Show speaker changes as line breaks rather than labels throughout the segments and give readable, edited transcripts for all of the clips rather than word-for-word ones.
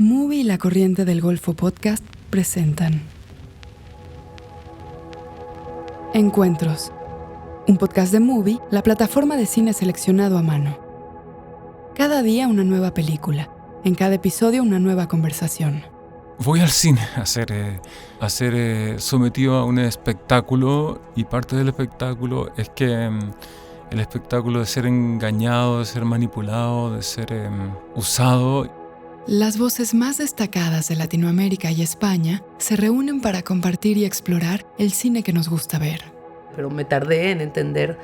Movie y La Corriente del Golfo Podcast presentan Encuentros, un podcast de Movie, la plataforma de cine seleccionado a mano. Cada día una nueva película, en cada episodio una nueva conversación.
Voy al cine a ser sometido a un espectáculo, y parte del espectáculo es que el espectáculo de ser engañado, de ser manipulado, de ser usado.
Las voces más destacadas de Latinoamérica y España se reúnen para compartir y explorar el cine que nos gusta ver.
Pero me tardé en entender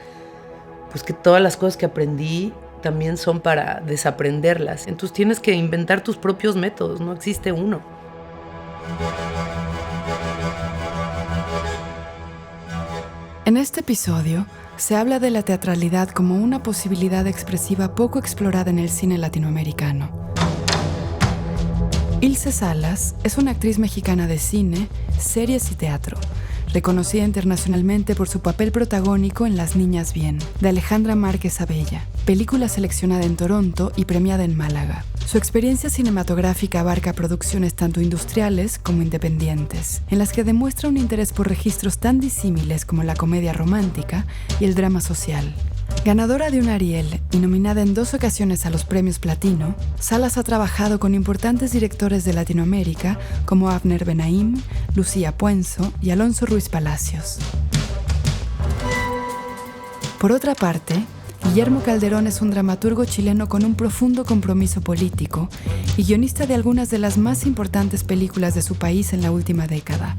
pues, que todas las cosas que aprendí también son para desaprenderlas. Entonces tienes que inventar tus propios métodos, no existe uno.
En este episodio se habla de la teatralidad como una posibilidad expresiva poco explorada en el cine latinoamericano. Ilse Salas es una actriz mexicana de cine, series y teatro, reconocida internacionalmente por su papel protagónico en Las Niñas Bien, de Alejandra Márquez Abella, película seleccionada en Toronto y premiada en Málaga. Su experiencia cinematográfica abarca producciones tanto industriales como independientes, en las que demuestra un interés por registros tan disímiles como la comedia romántica y el drama social. Ganadora de un Ariel y nominada en 2 ocasiones a los premios Platino, Salas ha trabajado con importantes directores de Latinoamérica como Abner Benaim, Lucía Puenzo y Alonso Ruiz Palacios. Por otra parte, Guillermo Calderón es un dramaturgo chileno con un profundo compromiso político y guionista de algunas de las más importantes películas de su país en la última década,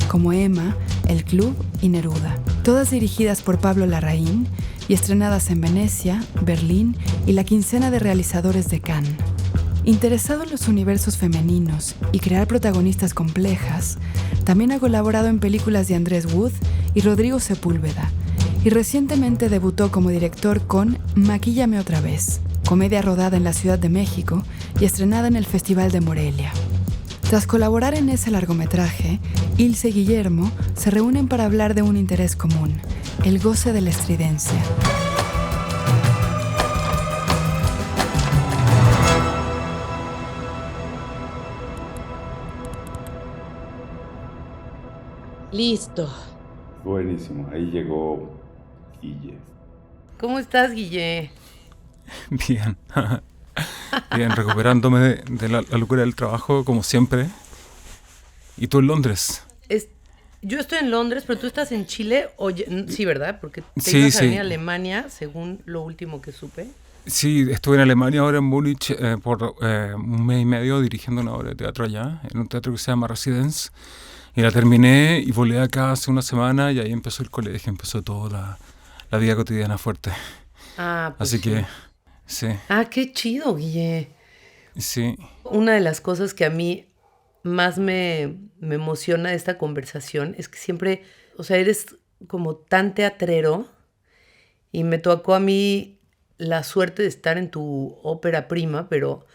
como Emma, El Club y Neruda, todas dirigidas por Pablo Larraín y estrenadas en Venecia, Berlín y la quincena de realizadores de Cannes. Interesado en los universos femeninos y crear protagonistas complejas, también ha colaborado en películas de Andrés Wood y Rodrigo Sepúlveda, y recientemente debutó como director con Maquíllame otra vez, comedia rodada en la Ciudad de México y estrenada en el Festival de Morelia. Tras colaborar en ese largometraje, Ilse y Guillermo se reúnen para hablar de un interés común, el goce de la estridencia.
Listo.
Buenísimo, ahí llegó Guille.
¿Cómo estás, Guille?
Bien, bien, recuperándome de la locura del trabajo, como siempre. ¿Y tú en Londres?
Yo estoy en Londres, pero tú estás en Chile. Sí, ¿verdad? Porque te ibas a venir a Alemania, según lo último que supe.
Sí, estuve en Alemania, ahora en Múnich, por un mes y medio dirigiendo una obra de teatro allá, en un teatro que se llama Residence. Y la terminé y volví acá hace una semana y ahí empezó el colegio, empezó toda la vida cotidiana fuerte.
Ah, pues
así que, sí.
Ah, qué chido, Guille.
Sí.
Una de las cosas que a mí más me emociona de esta conversación es que siempre, o sea, eres como tan teatrero y me tocó a mí la suerte de estar en tu ópera prima, pero, o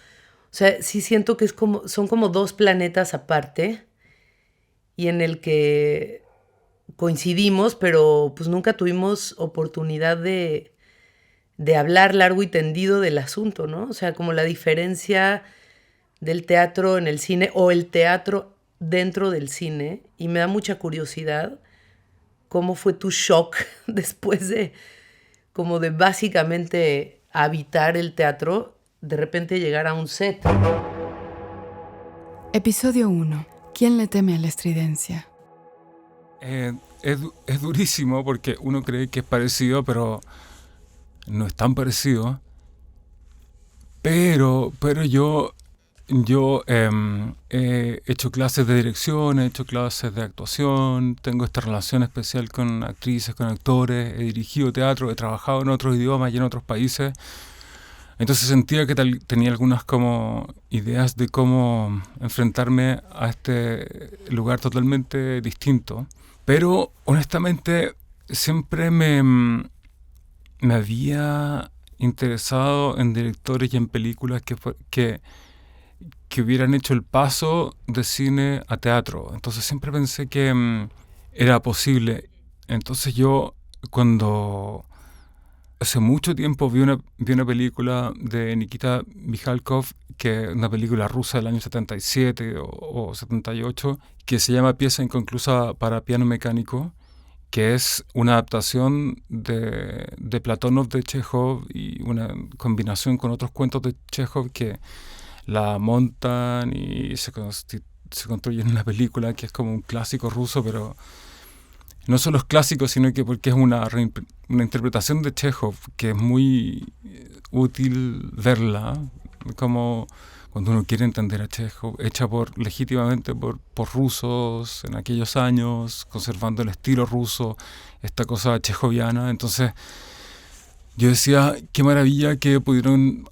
sea, sí siento que son como 2 planetas aparte y en el que coincidimos, pero pues nunca tuvimos oportunidad de hablar largo y tendido del asunto, ¿no? O sea, como la diferencia del teatro en el cine o el teatro dentro del cine, y me da mucha curiosidad cómo fue tu shock después de básicamente habitar el teatro, de repente llegar a un set.
Episodio 1. ¿Quién le teme a la estridencia?
Es durísimo porque uno cree que es parecido, pero no es tan parecido. Pero yo he hecho clases de dirección, he hecho clases de actuación, tengo esta relación especial con actrices, con actores, he dirigido teatro, he trabajado en otros idiomas y en otros países. Entonces sentía que tenía algunas como ideas de cómo enfrentarme a este lugar totalmente distinto. Pero honestamente siempre me había interesado en directores y en películas que hubieran hecho el paso de cine a teatro. Entonces siempre pensé que era posible. Entonces yo, cuando hace mucho tiempo vi una película de Nikita Mikhalkov que es una película rusa del año 77 o 78, que se llama Pieza inconclusa para piano mecánico, que es una adaptación de Platónov de Chekhov y una combinación con otros cuentos de Chekhov que la montan y se construyen una película que es como un clásico ruso, pero no solo es clásico, sino que porque es una interpretación de Chekhov que es muy útil verla, como cuando uno quiere entender a Chekhov, hecha legítimamente por rusos en aquellos años, conservando el estilo ruso, esta cosa chejoviana. Entonces yo decía, qué maravilla que pudieron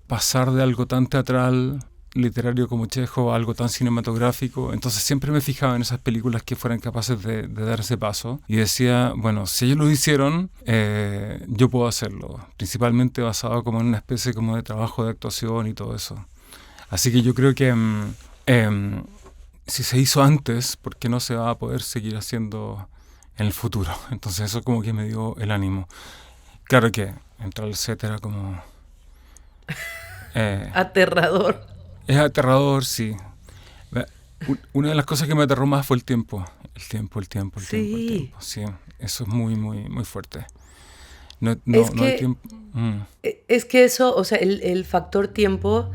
pasar de algo tan teatral, literario como Chekhov, a algo tan cinematográfico. Entonces siempre me fijaba en esas películas que fueran capaces de dar ese paso. Y decía, bueno, si ellos lo hicieron, yo puedo hacerlo. Principalmente basado como en una especie como de trabajo de actuación y todo eso. Así que yo creo que si se hizo antes, ¿por qué no se va a poder seguir haciendo en el futuro? Entonces eso como que me dio el ánimo. Claro que entrar al set era como...
aterrador.
Es aterrador, sí. Una de las cosas que me aterró más fue el tiempo. El tiempo. Sí, eso es muy, muy, muy fuerte. No hay tiempo.
Es que eso, o sea, el factor tiempo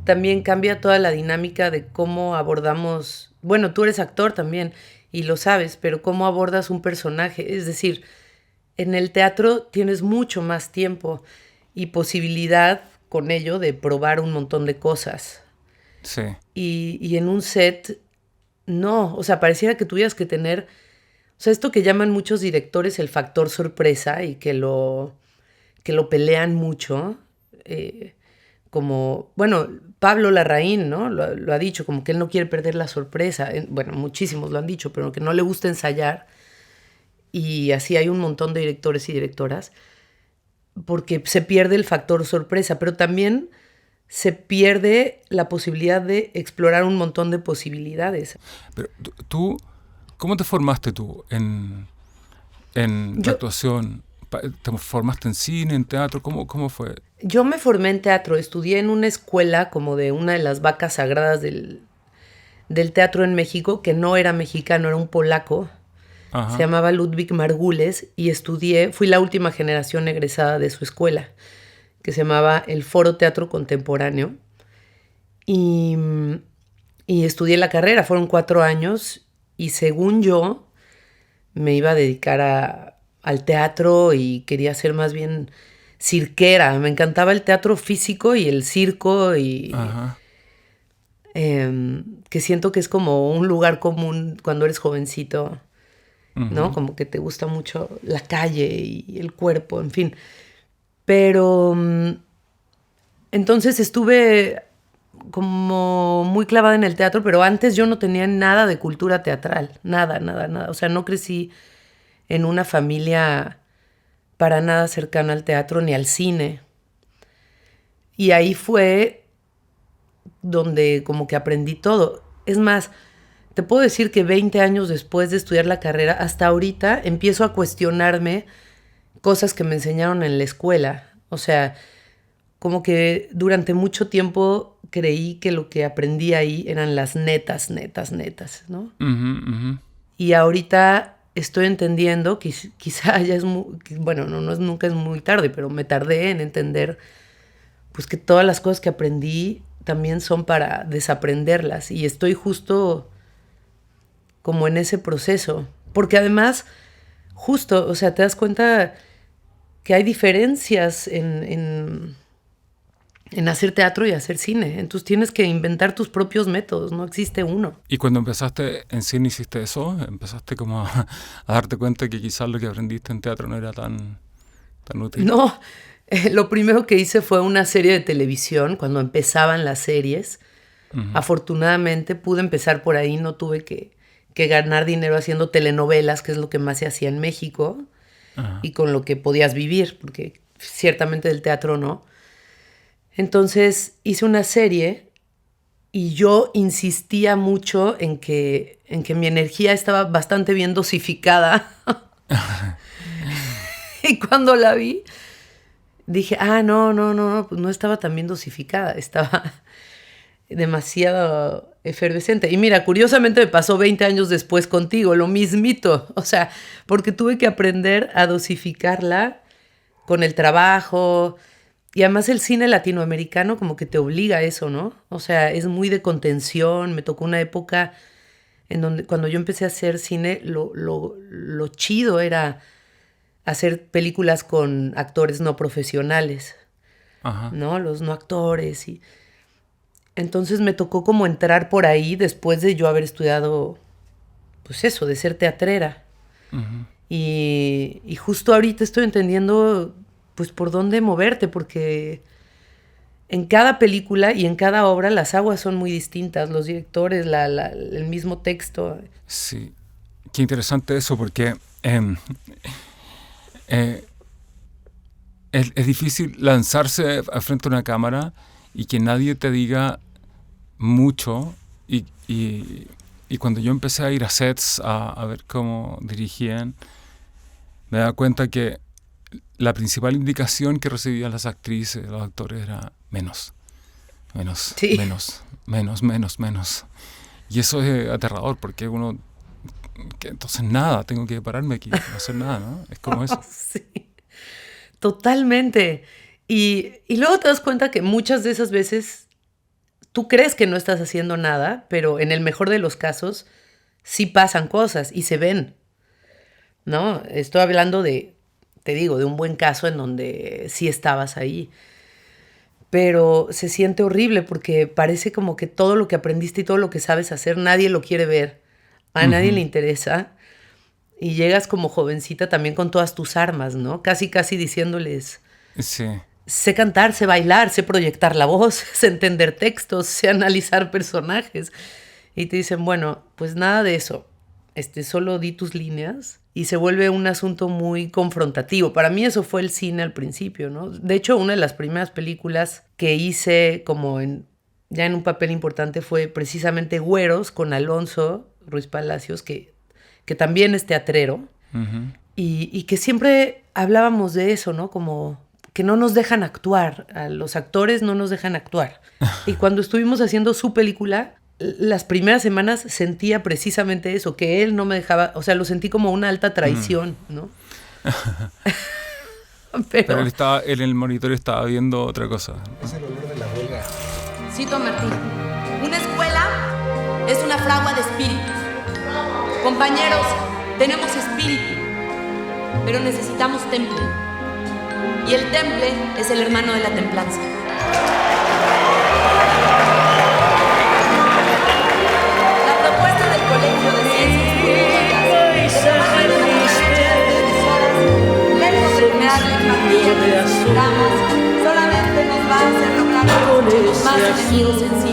también cambia toda la dinámica de cómo abordamos... Bueno, tú eres actor también y lo sabes, pero cómo abordas un personaje. Es decir, en el teatro tienes mucho más tiempo y posibilidad con ello de probar un montón de cosas.
Sí.
Y en un set, no. O sea, pareciera que tuvieras que tener... O sea, esto que llaman muchos directores el factor sorpresa y que lo pelean mucho... como, bueno, Pablo Larraín, ¿no? Lo ha dicho, como que él no quiere perder la sorpresa. Bueno, muchísimos lo han dicho, pero que no le gusta ensayar. Y así hay un montón de directores y directoras, porque se pierde el factor sorpresa, pero también se pierde la posibilidad de explorar un montón de posibilidades.
Pero tú, ¿cómo te formaste tú en actuación? ¿Te formaste en cine, en teatro? ¿Cómo fue?
Yo me formé en teatro, estudié en una escuela como de una de las vacas sagradas del teatro en México, que no era mexicano, era un polaco. Ajá. Se llamaba Ludwig Margules y fui la última generación egresada de su escuela, que se llamaba el Foro Teatro Contemporáneo. Y estudié la carrera, fueron 4 años y según yo me iba a dedicar al teatro y quería ser más bien cirquera. Me encantaba el teatro físico y el circo y que siento que es como un lugar común cuando eres jovencito, ¿no? Como que te gusta mucho la calle y el cuerpo, en fin. Pero entonces estuve como muy clavada en el teatro, pero antes yo no tenía nada de cultura teatral, nada. O sea, no crecí en una familia para nada cercana al teatro ni al cine. Y ahí fue donde como que aprendí todo. Es más, te puedo decir que 20 años después de estudiar la carrera, hasta ahorita empiezo a cuestionarme cosas que me enseñaron en la escuela. O sea, como que durante mucho tiempo creí que lo que aprendí ahí eran las netas, ¿no? Y ahorita estoy entendiendo, quizá ya es nunca es muy tarde, pero me tardé en entender pues que todas las cosas que aprendí también son para desaprenderlas y estoy justo como en ese proceso, porque además justo, o sea, te das cuenta que hay diferencias en hacer teatro y hacer cine. Entonces tienes que inventar tus propios métodos, no existe uno.
¿Y cuando empezaste en cine hiciste eso? ¿Empezaste como a darte cuenta que quizás lo que aprendiste en teatro no era tan útil?
No, lo primero que hice fue una serie de televisión cuando empezaban las series. Afortunadamente pude empezar por ahí, no tuve que ganar dinero haciendo telenovelas, que es lo que más se hacía en México, y con lo que podías vivir, porque ciertamente del teatro no. Entonces hice una serie y yo insistía mucho en que mi energía estaba bastante bien dosificada. Y cuando la vi, dije, no, pues no estaba tan bien dosificada, estaba demasiado efervescente. Y mira, curiosamente me pasó 20 años después contigo, lo mismito. O sea, porque tuve que aprender a dosificarla con el trabajo. Y además el cine latinoamericano como que te obliga a eso, ¿no? O sea, es muy de contención. Me tocó una época en donde cuando yo empecé a hacer cine, lo chido era hacer películas con actores no profesionales,
Ajá.
¿no? Los no actores. Y entonces me tocó como entrar por ahí después de yo haber estudiado, pues eso, de ser teatrera.
Ujú.
Y justo ahorita estoy entendiendo, pues, por dónde moverte, porque en cada película y en cada obra las aguas son muy distintas, los directores, el mismo texto.
Sí, qué interesante eso porque em, eh, es difícil lanzarse frente a una cámara y que nadie te diga mucho y cuando yo empecé a ir a sets a ver cómo dirigían, me daba cuenta que la principal indicación que recibían las actrices, los actores era menos.
Sí.
Menos. Y eso es aterrador porque uno, que entonces nada, tengo que pararme aquí, no hacer nada, ¿no? Es como eso.
Sí, totalmente. Y luego te das cuenta que muchas de esas veces tú crees que no estás haciendo nada, pero en el mejor de los casos sí pasan cosas y se ven, ¿no? Estoy hablando te digo, de un buen caso en donde sí estabas ahí. Pero se siente horrible porque parece como que todo lo que aprendiste y todo lo que sabes hacer, nadie lo quiere ver, a nadie le interesa. Y llegas como jovencita también con todas tus armas, ¿no? Casi diciéndoles,
Sí,
sé cantar, sé bailar, sé proyectar la voz, sé entender textos, sé analizar personajes. Y te dicen, bueno, pues nada de eso. Solo di tus líneas y se vuelve un asunto muy confrontativo. Para mí eso fue el cine al principio, ¿no? De hecho, una de las primeras películas que hice como ya en un papel importante fue precisamente Güeros con Alonso Ruiz Palacios, que también es teatrero,
ujú,
y que siempre hablábamos de eso, ¿no? Como que no nos dejan actuar, a los actores no nos dejan actuar. Y cuando estuvimos haciendo su película, las primeras semanas sentía precisamente eso, que él no me dejaba, o sea, lo sentí como una alta traición, ¿no?
pero él en el monitor estaba viendo otra cosa.
Es el olor de la huelga.
Cito a Martín. Una escuela es una fragua de espíritus. Compañeros, tenemos espíritu, pero necesitamos temple. Y el temple es el hermano de la templanza. La propuesta del Colegio de Ciencias Políticas de trabajar en la mayoría de televisoras, lejos de generarle empatía que necesitamos, solamente nos va a hacer lograr más enemigos en sí.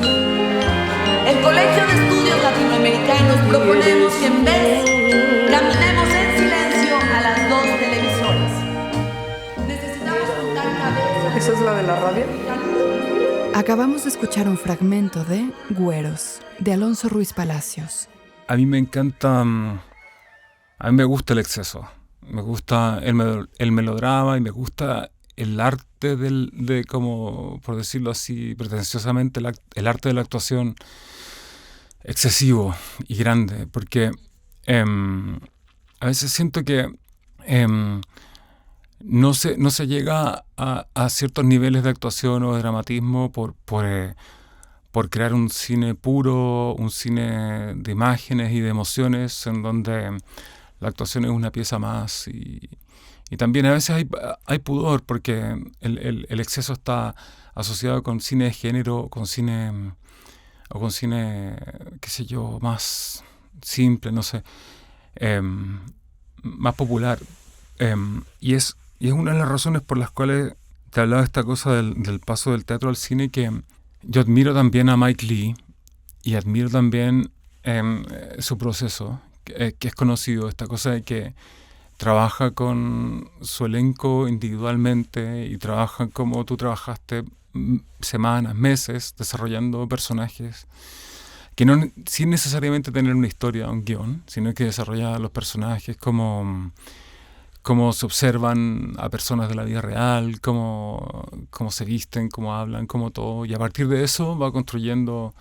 El Colegio de Estudios Latinoamericanos proponemos que en vez caminemos en silencio a las dos televisoras. Necesitamos juntar cabezas.
¿Esa es la de la radio?
Acabamos de escuchar un fragmento de Güeros, de Alonso Ruiz Palacios.
A mí me encanta, a mí me gusta el exceso, me gusta el melodrama y me gusta el arte de como, por decirlo así, pretenciosamente, el arte de la actuación excesivo y grande, porque a veces siento que no se llega a ciertos niveles de actuación o de dramatismo por crear un cine puro, un cine de imágenes y de emociones en donde la actuación es una pieza más y también a veces hay pudor porque el exceso está asociado con cine de género, con cine qué sé yo, más simple, no sé, más popular. Y es una de las razones por las cuales te hablaba de esta cosa del paso del teatro al cine, que yo admiro también a Mike Leigh y admiro también su proceso, que es conocido, esta cosa de que trabaja con su elenco individualmente y trabaja como tú trabajaste semanas, meses, desarrollando personajes que no sin necesariamente tener una historia o un guión, sino que desarrolla los personajes como cómo se observan a personas de la vida real, cómo se visten, cómo hablan, cómo todo. Y a partir de eso va construyendo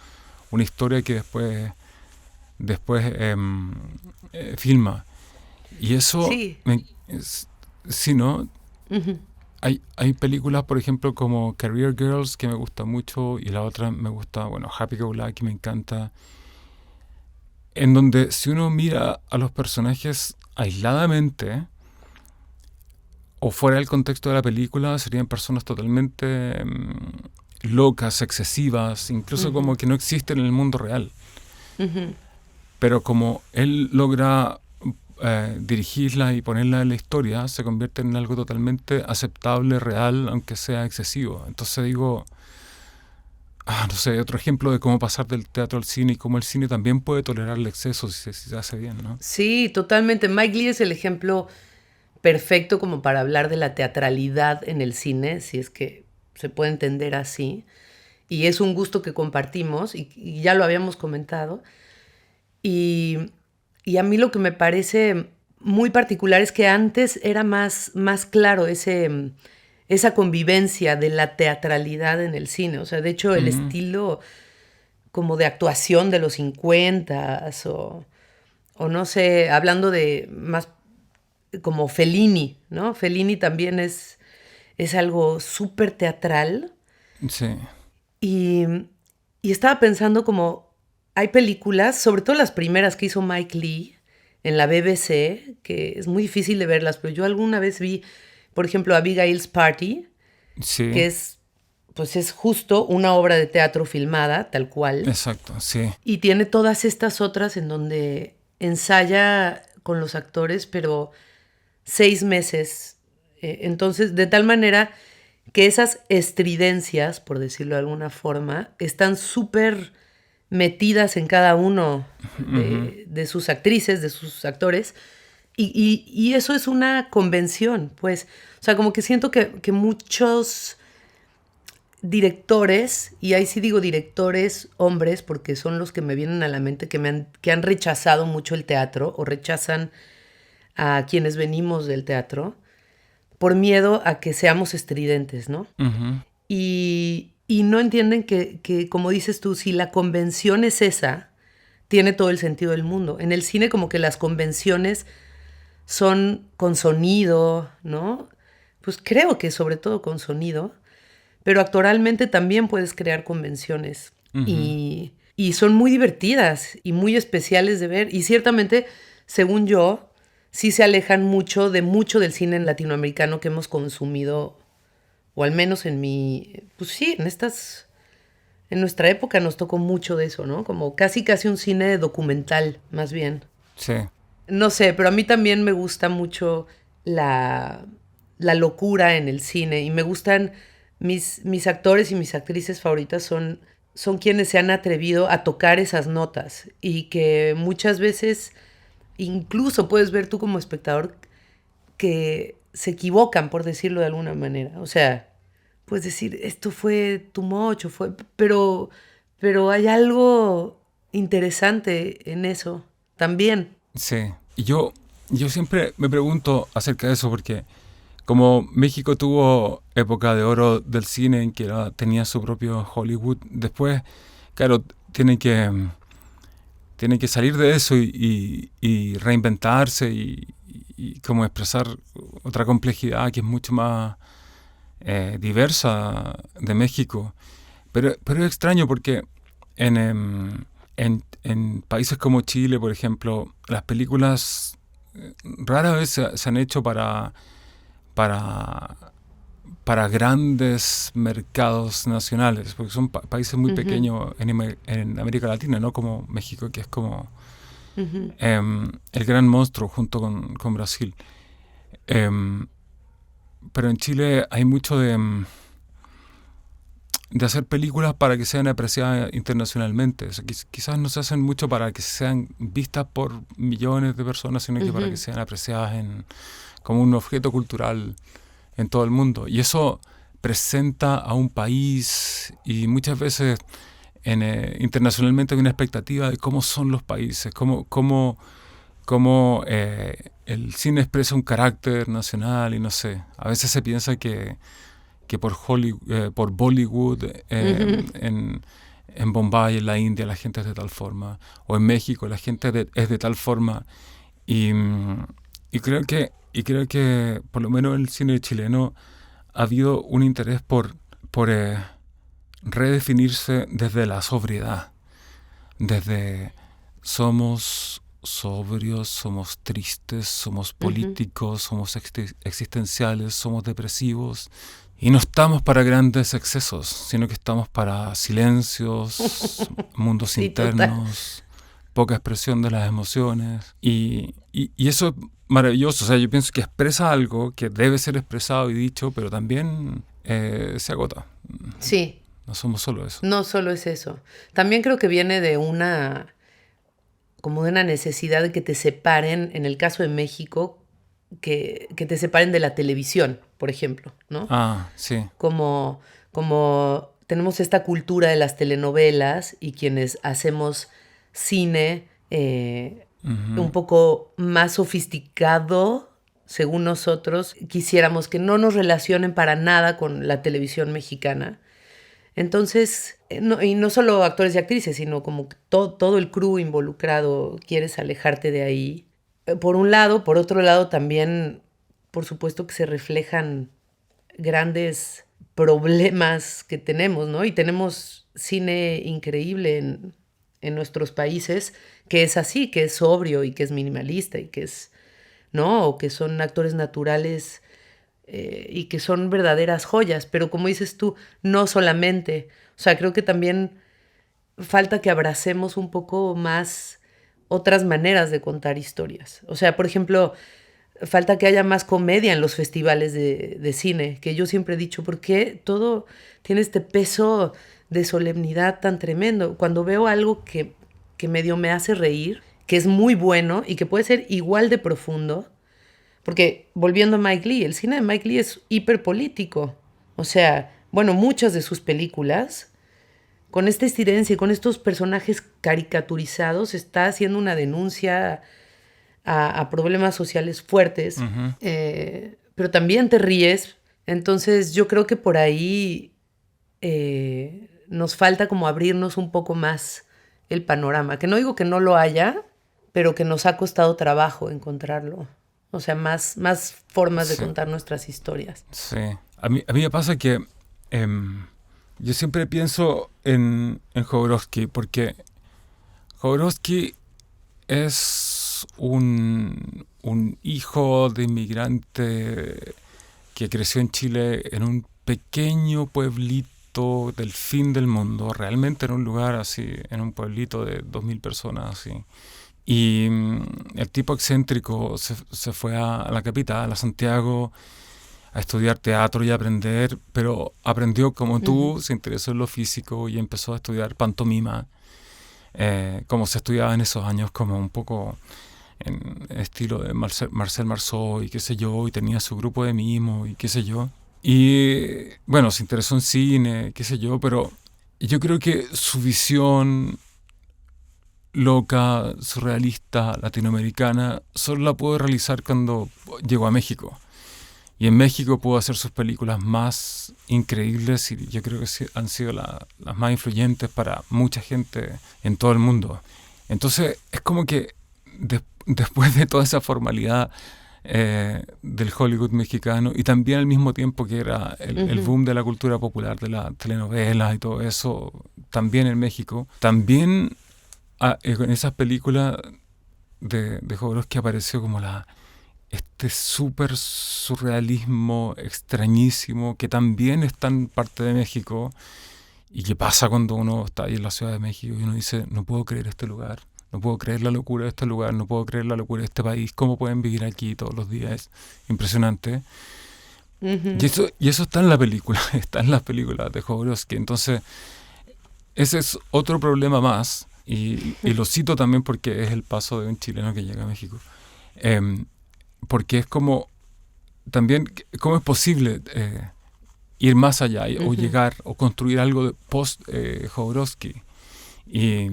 una historia que después filma. Y eso...
Sí.
Sí, ¿no?
Ujú.
Hay películas, por ejemplo, como Career Girls, que me gusta mucho, y la otra me gusta, bueno, Happy Go Lucky me encanta, en donde si uno mira a los personajes aisladamente o fuera del contexto de la película, serían personas totalmente locas, excesivas, incluso como que no existen en el mundo real.
Ujú.
Pero como él logra dirigirla y ponerla en la historia, se convierte en algo totalmente aceptable, real, aunque sea excesivo. Entonces digo, no sé, otro ejemplo de cómo pasar del teatro al cine y cómo el cine también puede tolerar el exceso si se hace bien, ¿no?
Sí, totalmente. Mike Lee es el ejemplo perfecto como para hablar de la teatralidad en el cine, si es que se puede entender así. Y es un gusto que compartimos y ya lo habíamos comentado. Y a mí lo que me parece muy particular es que antes era más claro esa convivencia de la teatralidad en el cine. O sea, de hecho, el estilo como de actuación de los 50s o no sé, hablando de más como Fellini, ¿no? Fellini también es algo súper teatral.
Sí.
Y estaba pensando como hay películas, sobre todo las primeras que hizo Mike Lee en la BBC, que es muy difícil de verlas, pero yo alguna vez vi, por ejemplo, Abigail's Party,
Sí.
que es justo una obra de teatro filmada, tal cual.
Exacto, sí.
Y tiene todas estas otras en donde ensaya con los actores, pero 6 meses. Entonces, de tal manera que esas estridencias, por decirlo de alguna forma, están súper metidas en cada uno de sus actrices, de sus actores, y eso es una convención, pues. O sea, como que siento que muchos directores, y ahí sí digo directores hombres, porque son los que me vienen a la mente, que han rechazado mucho el teatro, o rechazan a quienes venimos del teatro, por miedo a que seamos estridentes, ¿no? Y no entienden que, como dices tú, si la convención es esa, tiene todo el sentido del mundo. En el cine como que las convenciones son con sonido, ¿no? Pues creo que sobre todo con sonido, pero actoralmente también puedes crear convenciones y son muy divertidas y muy especiales de ver y ciertamente, según yo, sí se alejan mucho del cine latinoamericano que hemos consumido, o al menos en pues sí, en nuestra época nos tocó mucho de eso, ¿no? Como casi un cine documental, más bien.
Sí.
No sé, pero a mí también me gusta mucho la locura en el cine y me gustan mis actores y mis actrices favoritas son quienes se han atrevido a tocar esas notas y que muchas veces incluso puedes ver tú como espectador que se equivocan, por decirlo de alguna manera. O sea, puedes decir, esto fue too much, pero hay algo interesante en eso también.
Sí. Y yo siempre me pregunto acerca de eso porque como México tuvo época de oro del cine en que tenía su propio Hollywood, después, claro, tienen que salir de eso y reinventarse y como expresar otra complejidad que es mucho más diversa de México. Pero es extraño porque en países como Chile, por ejemplo, las películas rara vez se han hecho para grandes mercados nacionales, porque son países muy pequeños en América Latina, no como México, que es como el gran monstruo junto con Brasil. Pero en Chile hay mucho de hacer películas para que sean apreciadas internacionalmente. O sea, quizás no se hacen mucho para que sean vistas por millones de personas, sino que para que sean apreciadas como un objeto cultural en todo el mundo. Y eso presenta a un país y muchas veces internacionalmente hay una expectativa de cómo son los países, cómo el cine expresa un carácter nacional y no sé, a veces se piensa que por por Bollywood en Bombay, en la India, la gente es de tal forma, o en México la gente es de tal forma, y creo que por lo menos en el cine chileno ha habido un interés por redefinirse desde la sobriedad, desde somos sobrios, somos tristes, somos políticos, somos existenciales, somos depresivos, y no estamos para grandes excesos, sino que estamos para silencios, mundos
Sí,
internos, poca expresión de las emociones, y eso es maravilloso. O sea, yo pienso que expresa algo que debe ser expresado y dicho, pero también se agota.
Sí,
No somos solo eso.
no solo es eso. También creo que viene de una necesidad de que te separen, en el caso de México, que te separen de la televisión, por ejemplo, ¿no?
Ah, sí.
Como tenemos esta cultura de las telenovelas y quienes hacemos cine un poco más sofisticado, según nosotros, quisiéramos que no nos relacionen para nada con la televisión mexicana. Entonces, y no solo actores y actrices, sino como todo el crew involucrado, quieres alejarte de ahí. Por un lado, por otro lado también, por supuesto que se reflejan grandes problemas que tenemos, ¿no? Y tenemos cine increíble en nuestros países que es así, que es sobrio y que es minimalista y que es, ¿no? O que son actores naturales y que son verdaderas joyas, pero como dices tú, no solamente. O sea, creo que también falta que abracemos un poco más otras maneras de contar historias. O sea, por ejemplo, falta que haya más comedia en los festivales de cine, que yo siempre he dicho, ¿por qué todo tiene este peso de solemnidad tan tremendo? Cuando veo algo que medio me hace reír, que es muy bueno y que puede ser igual de profundo, porque volviendo a Mike Leigh, el cine de Mike Leigh es hiperpolítico. O sea, bueno, muchas de sus películas, con esta estirencia y con estos personajes caricaturizados, está haciendo una denuncia a problemas sociales fuertes, pero también te ríes. Entonces yo creo que por ahí nos falta como abrirnos un poco más el panorama, que no digo que no lo haya, pero que nos ha costado trabajo encontrarlo. O sea, más formas de contar nuestras historias.
Sí. A mí me pasa que yo siempre pienso en Jodorowsky, porque Jodorowsky es un hijo de inmigrante que creció en Chile en un pequeño pueblito del fin del mundo, realmente en un lugar así, en un pueblito de 2.000 personas así. Y el tipo excéntrico se fue a la capital, a Santiago, a estudiar teatro y a aprender, pero aprendió como tú, se interesó en lo físico y empezó a estudiar pantomima, como se estudiaba en esos años, como un poco en estilo de Marcel Marceau y qué sé yo, y tenía su grupo de mimo y qué sé yo. Y bueno, se interesó en cine, qué sé yo, pero yo creo que su visión loca, surrealista, latinoamericana, solo la pudo realizar cuando llegó a México. Y en México pudo hacer sus películas más increíbles y yo creo que han sido las más influyentes para mucha gente en todo el mundo. Entonces es como que después de toda esa formalidad del Hollywood mexicano y también al mismo tiempo que era el boom de la cultura popular, de las telenovelas y todo eso, también en México, también en esas películas de Jodorowsky apareció como este súper surrealismo extrañísimo que también está en parte de México y que pasa cuando uno está ahí en la Ciudad de México y uno dice, no puedo creer este lugar, no puedo creer la locura de este lugar, no puedo creer la locura de este país, cómo pueden vivir aquí todos los días, es impresionante. Y eso está en la película, está en las películas de Jodorowsky. Entonces ese es otro problema más. Y lo cito también porque es el paso de un chileno que llega a México. Porque es como, también, ¿cómo es posible ir más allá o llegar o construir algo de post Jodorowsky? Y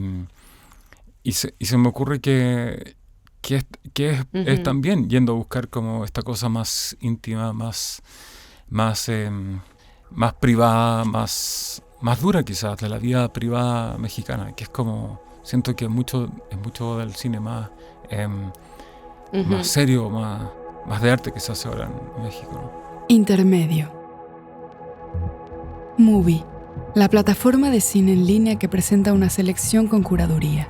se me ocurre que es también yendo a buscar como esta cosa más íntima, más privada, más dura quizás, de la vida privada mexicana, que es como, siento que es mucho del cine más serio, más de arte que se hace ahora en México, ¿no?
Intermedio. Movie, la plataforma de cine en línea que presenta una selección con curaduría.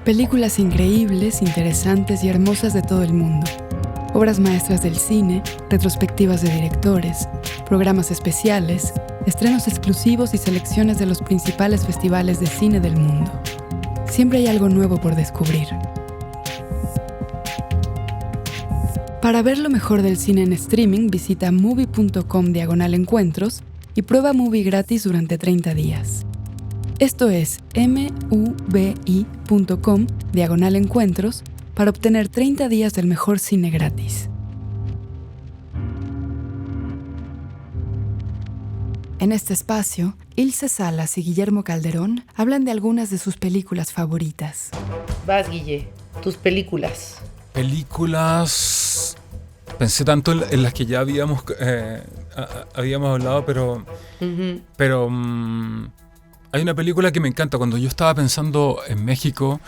Películas increíbles, interesantes y hermosas de todo el mundo. Obras maestras del cine, retrospectivas de directores, programas especiales, estrenos exclusivos y selecciones de los principales festivales de cine del mundo. Siempre hay algo nuevo por descubrir. Para ver lo mejor del cine en streaming, visita movie.com/encuentros y prueba Movie gratis durante 30 días. Esto es mubi.com/encuentros para obtener 30 días del mejor cine gratis. En este espacio, Ilse Salas y Guillermo Calderón hablan de algunas de sus películas favoritas.
Vas, Guille, tus películas.
Películas... Pensé tanto en las que ya habíamos hablado, pero hay una película que me encanta. Cuando yo estaba pensando en México,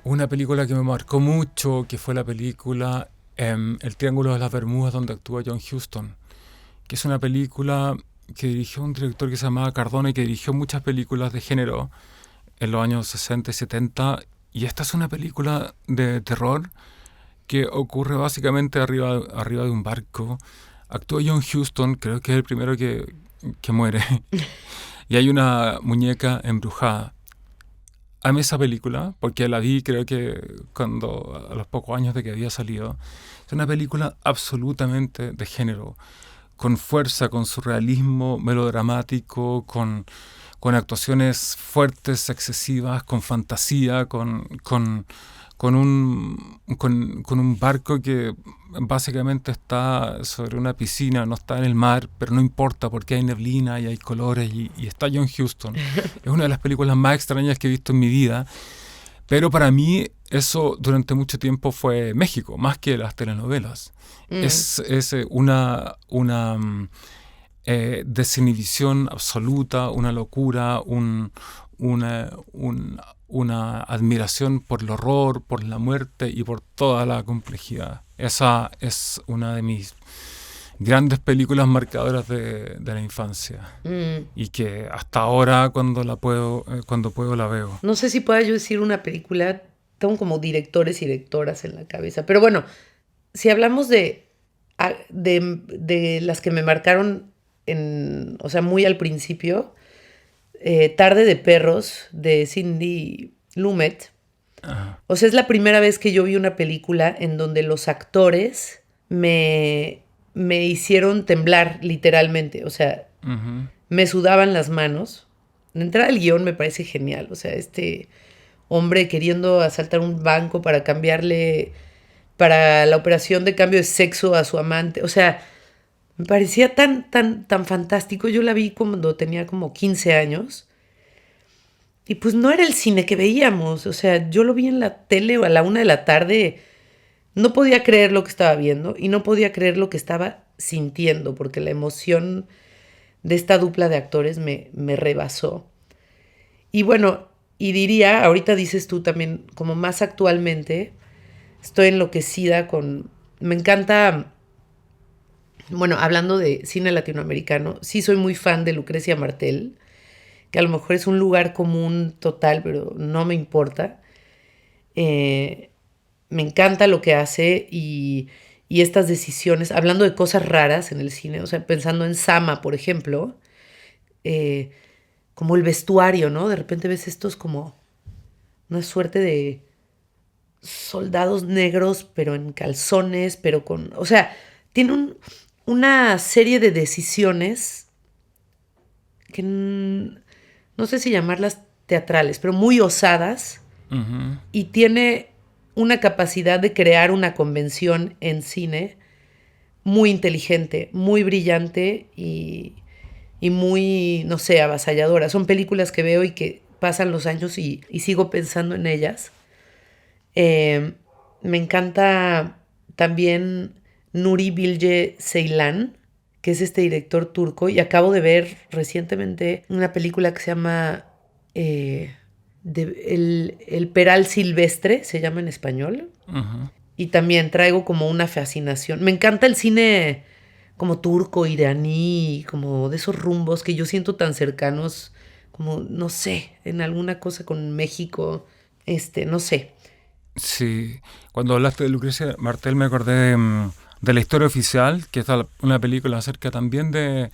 una película que me marcó mucho, que fue la película El Triángulo de las Bermudas, donde actúa John Huston, que es una película que dirigió un director que se llamaba Cardona y que dirigió muchas películas de género en los años 60 y 70, y esta es una película de terror que ocurre básicamente arriba de un barco. Actúa John Huston, creo que es el primero que muere, y hay una muñeca embrujada. Amé esa película porque la vi, creo que a los pocos años de que había salido. Es una película absolutamente de género, con fuerza, con surrealismo melodramático, con actuaciones fuertes, excesivas, con fantasía, con un barco que básicamente está sobre una piscina, no está en el mar, pero no importa porque hay neblina y hay colores y está John Huston. Es una de las películas más extrañas que he visto en mi vida, pero para mí eso durante mucho tiempo fue México, más que las telenovelas. Es una desinhibición absoluta, una locura, una admiración por el horror, por la muerte y por toda la complejidad. Esa es una de mis grandes películas marcadoras de la infancia y que hasta ahora cuando puedo la veo.
No sé si pueda yo decir una película, tengo como directores y directoras en la cabeza, pero bueno, si hablamos de las que me marcaron o sea, muy al principio, Tarde de Perros, de Sidney Lumet. O sea, es la primera vez que yo vi una película en donde los actores me hicieron temblar, literalmente. O sea, me sudaban las manos. De entrada, el guión me parece genial. O sea, este hombre queriendo asaltar un banco para cambiarle, para la operación de cambio de sexo a su amante. O sea, me parecía tan fantástico. Yo la vi cuando tenía como 15 años. Y pues no era el cine que veíamos. O sea, yo lo vi en la tele a la 1 de la tarde. No podía creer lo que estaba viendo y no podía creer lo que estaba sintiendo, porque la emoción de esta dupla de actores me rebasó. Y bueno, y diría, ahorita dices tú también, como más actualmente, estoy enloquecida con... Me encanta... Bueno, hablando de cine latinoamericano, sí soy muy fan de Lucrecia Martel, que a lo mejor es un lugar común total, pero no me importa. Me encanta lo que hace y estas decisiones, hablando de cosas raras en el cine, o sea, pensando en Sama, por ejemplo, como el vestuario, ¿no? De repente ves estos como una suerte de soldados negros, pero en calzones, pero con... O sea, tiene una serie de decisiones que no sé si llamarlas teatrales, pero muy osadas, y tiene una capacidad de crear una convención en cine muy inteligente, muy brillante y muy, no sé, avasalladora. Son películas que veo y que pasan los años y sigo pensando en ellas. Me encanta también Nuri Bilge Ceylan, que es este director turco, y acabo de ver recientemente una película que se llama El Peral Silvestre, se llama en español.
Ujú.
Y también traigo como una fascinación. Me encanta el cine como turco, iraní, como de esos rumbos que yo siento tan cercanos, como, no sé, en alguna cosa con México, no sé.
Sí, cuando hablaste de Lucrecia Martel me acordé de La historia oficial, que es una película acerca también de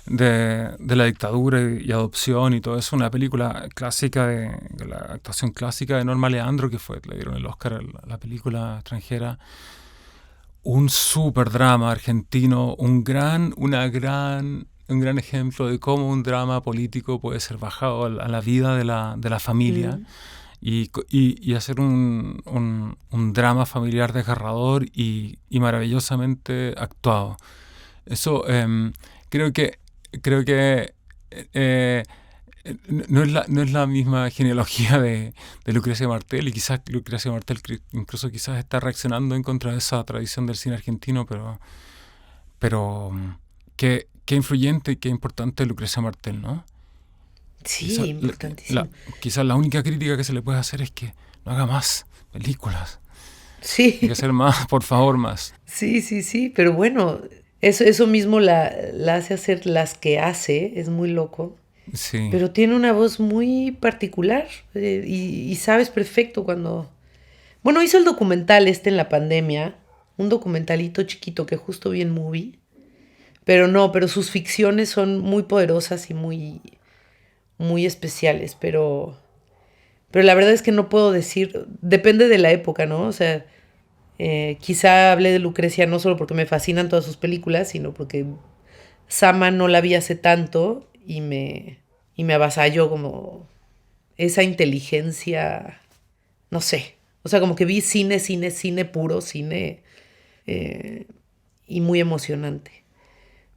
la dictadura y adopción y todo eso, una película clásica de la actuación clásica de Norma Leandro, que le dieron el Oscar a la película extranjera. Un super drama argentino, un gran ejemplo de cómo un drama político puede ser bajado a la vida de la familia y hacer un drama familiar desgarrador y maravillosamente actuado. Eso creo que eh, no es la misma genealogía de Lucrecia Martel, y quizás Lucrecia Martel incluso quizás está reaccionando en contra de esa tradición del cine argentino, pero qué influyente y qué importante es Lucrecia Martel, ¿no?
Sí, importantísimo.
Quizás la única crítica que se le puede hacer es que no haga más películas.
Sí.
Hay que hacer más, por favor, más.
Sí, pero bueno, eso mismo la hace hacer las que hace, es muy loco.
Sí.
Pero tiene una voz muy particular y sabes perfecto cuando... Bueno, hizo el documental en la pandemia, un documentalito chiquito que justo vi en Movie, pero sus ficciones son muy poderosas y muy especiales, pero la verdad es que no puedo decir, depende de la época, ¿no? O sea, quizá hablé de Lucrecia no solo porque me fascinan todas sus películas, sino porque Sama no la vi hace tanto y me avasalló como esa inteligencia, no sé. O sea, como que vi cine puro, cine y muy emocionante.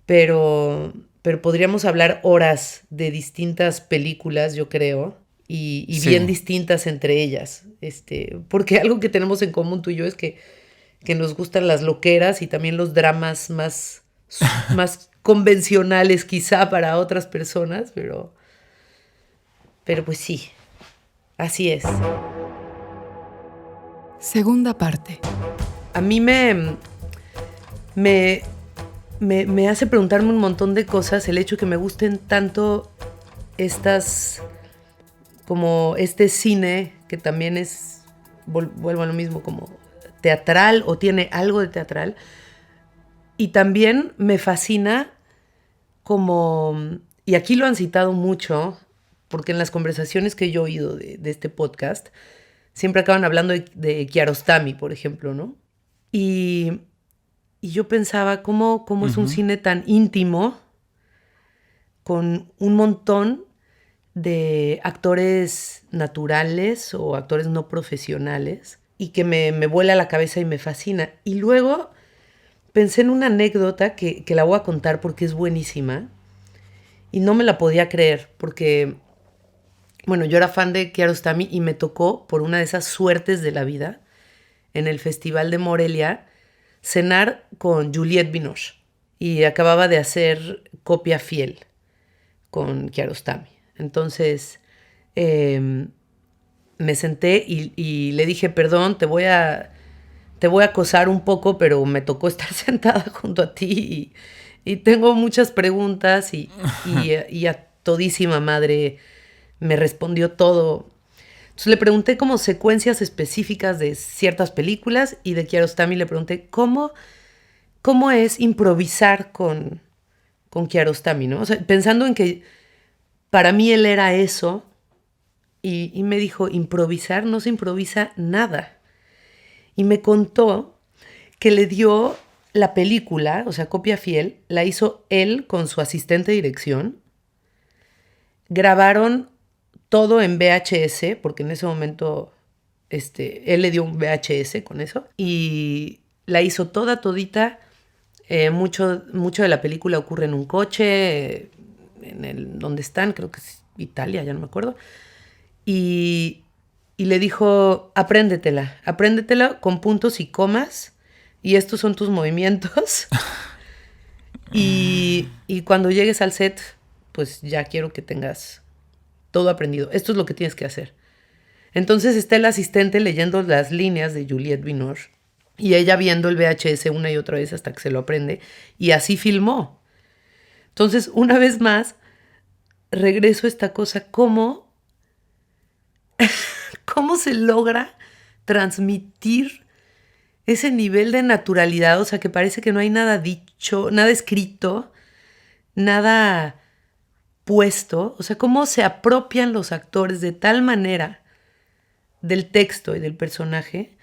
Pero podríamos hablar horas de distintas películas, yo creo, y
Sí.
bien distintas entre ellas. Porque algo que tenemos en común tú y yo es que nos gustan las loqueras y también los dramas más convencionales quizá para otras personas, pero pues sí, así es.
Segunda parte.
A mí me hace preguntarme un montón de cosas el hecho que me gusten tanto como este cine que también es, vuelvo a lo mismo, como teatral o tiene algo de teatral. Y también me fascina como, y aquí lo han citado mucho, porque en las conversaciones que yo he oído de este podcast, siempre acaban hablando de Kiarostami, por ejemplo, ¿no? Y yo pensaba cómo es un cine tan íntimo, con un montón de actores naturales o actores no profesionales, y que me vuela la cabeza y me fascina. Y luego pensé en una anécdota que la voy a contar porque es buenísima, y no me la podía creer, porque, bueno, yo era fan de Kiarostami y me tocó, por una de esas suertes de la vida, en el Festival de Morelia, cenar con Juliette Binoche. Y acababa de hacer Copia Fiel con Kiarostami. Entonces, me senté y le dije, perdón, te voy a acosar un poco, pero me tocó estar sentada junto a ti y tengo muchas preguntas y a todísima madre me respondió todo. Entonces le pregunté como secuencias específicas de ciertas películas, y de Kiarostami le pregunté cómo es improvisar con Kiarostami, ¿no? O sea, pensando en que para mí él era eso, y me dijo, improvisar, no se improvisa nada. Y me contó que le dio la película, o sea, Copia Fiel, la hizo él con su asistente de dirección. Grabaron todo en VHS, porque en ese momento él le dio un VHS con eso, y la hizo todita. Mucho de la película ocurre en un coche, donde están, creo que es Italia, ya no me acuerdo. Y y le dijo, apréndetela con puntos y comas, y estos son tus movimientos. y cuando llegues al set, pues ya quiero que tengas todo aprendido. Esto es lo que tienes que hacer. Entonces está el asistente leyendo las líneas de Juliette Binoche y ella viendo el VHS una y otra vez hasta que se lo aprende, y así filmó. Entonces, una vez más, regreso a esta cosa, ¿cómo se logra transmitir ese nivel de naturalidad? O sea, que parece que no hay nada dicho, nada escrito, nada puesto. O sea, cómo se apropian los actores de tal manera del texto y del personaje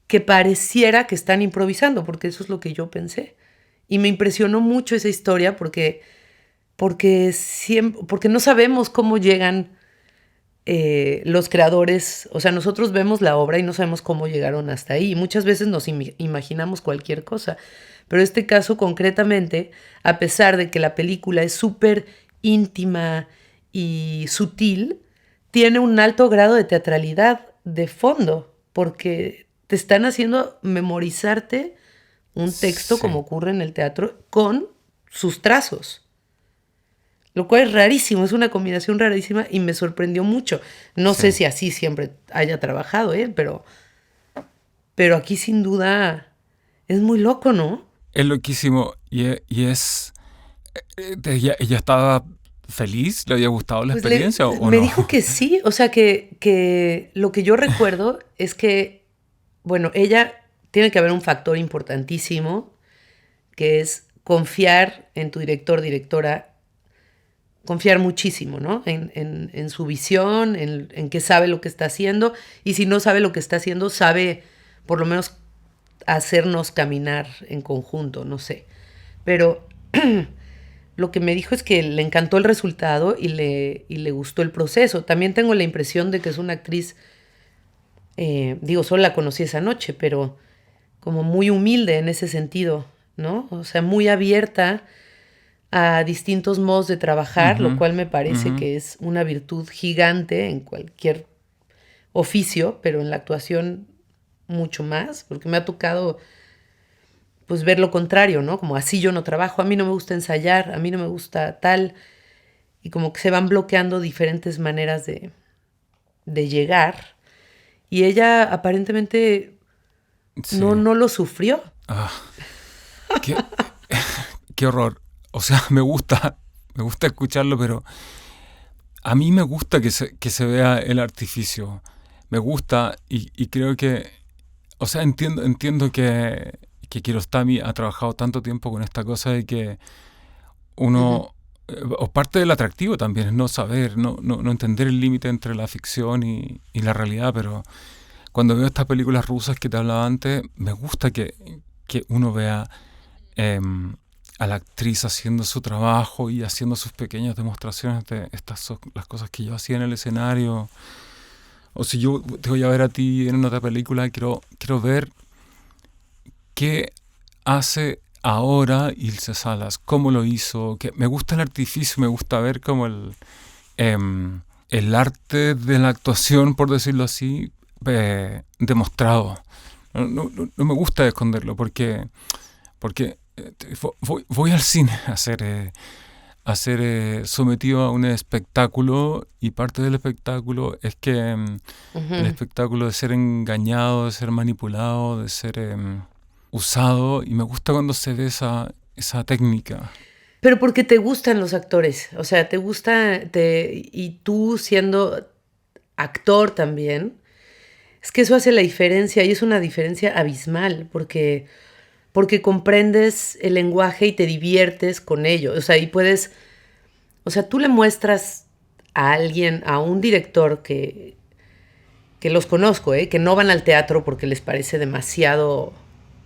que pareciera que están improvisando, porque eso es lo que yo pensé. Y me impresionó mucho esa historia porque no sabemos cómo llegan los creadores. O sea, nosotros vemos la obra y no sabemos cómo llegaron hasta ahí. Muchas veces nos imaginamos cualquier cosa. Pero este caso concretamente, a pesar de que la película es súper íntima y sutil, tiene un alto grado de teatralidad de fondo, porque te están haciendo memorizarte un texto,
Sí.
como ocurre en el teatro, con sus trazos. Lo cual es rarísimo, es una combinación rarísima y me sorprendió mucho. No sé si así siempre haya trabajado, pero aquí sin duda es muy loco, ¿no?
Es loquísimo y es... ¿Ella estaba feliz? ¿Le había gustado la
Pues
experiencia o
me
no?
dijo que sí, o sea que lo que yo recuerdo es que, bueno, ella tiene que haber un factor importantísimo, que es confiar en tu director, directora, confiar muchísimo, ¿no? En su visión, en que sabe lo que está haciendo, y si no sabe lo que está haciendo, sabe por lo menos hacernos caminar en conjunto, no sé. Pero lo que me dijo es que le encantó el resultado y le gustó el proceso. También tengo la impresión de que es una actriz, solo la conocí esa noche, pero como muy humilde en ese sentido, ¿no? O sea, muy abierta a distintos modos de trabajar, lo cual me parece que es una virtud gigante en cualquier oficio, pero en la actuación mucho más, porque me ha tocado pues ver lo contrario, ¿no? Como así yo no trabajo, a mí no me gusta ensayar, a mí no me gusta tal, y como que se van bloqueando diferentes maneras de llegar, y ella aparentemente
Sí.
no lo sufrió.
Ah, qué, qué horror. O sea, me gusta escucharlo, pero a mí me gusta que se vea el artificio. Me gusta y creo que, o sea, entiendo que Kiarostami ha trabajado tanto tiempo con esta cosa de que uno, o parte del atractivo también es no saber, no entender el límite entre la ficción y la realidad, pero cuando veo estas películas rusas que te hablaba antes, me gusta que uno vea a la actriz haciendo su trabajo y haciendo sus pequeñas demostraciones de estas son las cosas que yo hacía en el escenario. O si yo te voy a ver a ti en otra película, quiero ver qué hace ahora Ilse Salas, cómo lo hizo. Que me gusta el artificio, me gusta ver como el arte de la actuación, por decirlo así, demostrado. No me gusta esconderlo porque voy al cine a ser sometido a un espectáculo, y parte del espectáculo es que el espectáculo de ser engañado, de ser manipulado, de ser usado, y me gusta cuando se ve esa técnica.
Pero porque te gustan los actores, o sea, te gusta, y tú siendo actor también, es que eso hace la diferencia, y es una diferencia abismal, porque comprendes el lenguaje y te diviertes con ello. O sea, y puedes... O sea, tú le muestras a alguien, a un director que los conozco, que no van al teatro porque les parece demasiado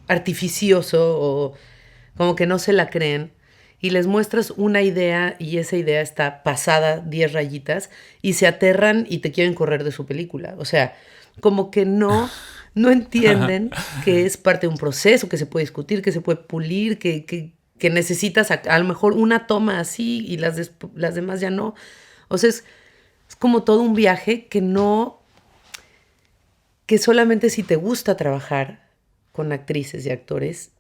artificioso o como que no se la creen, y les muestras una idea y esa idea está pasada 10 rayitas y se aterran y te quieren correr de su película. O sea, como que no entienden que es parte de un proceso, que se puede discutir, que se puede pulir, que necesitas a lo mejor una toma así y las demás ya no. O sea, es como todo un viaje que no que solamente si te gusta trabajar con actrices y actores,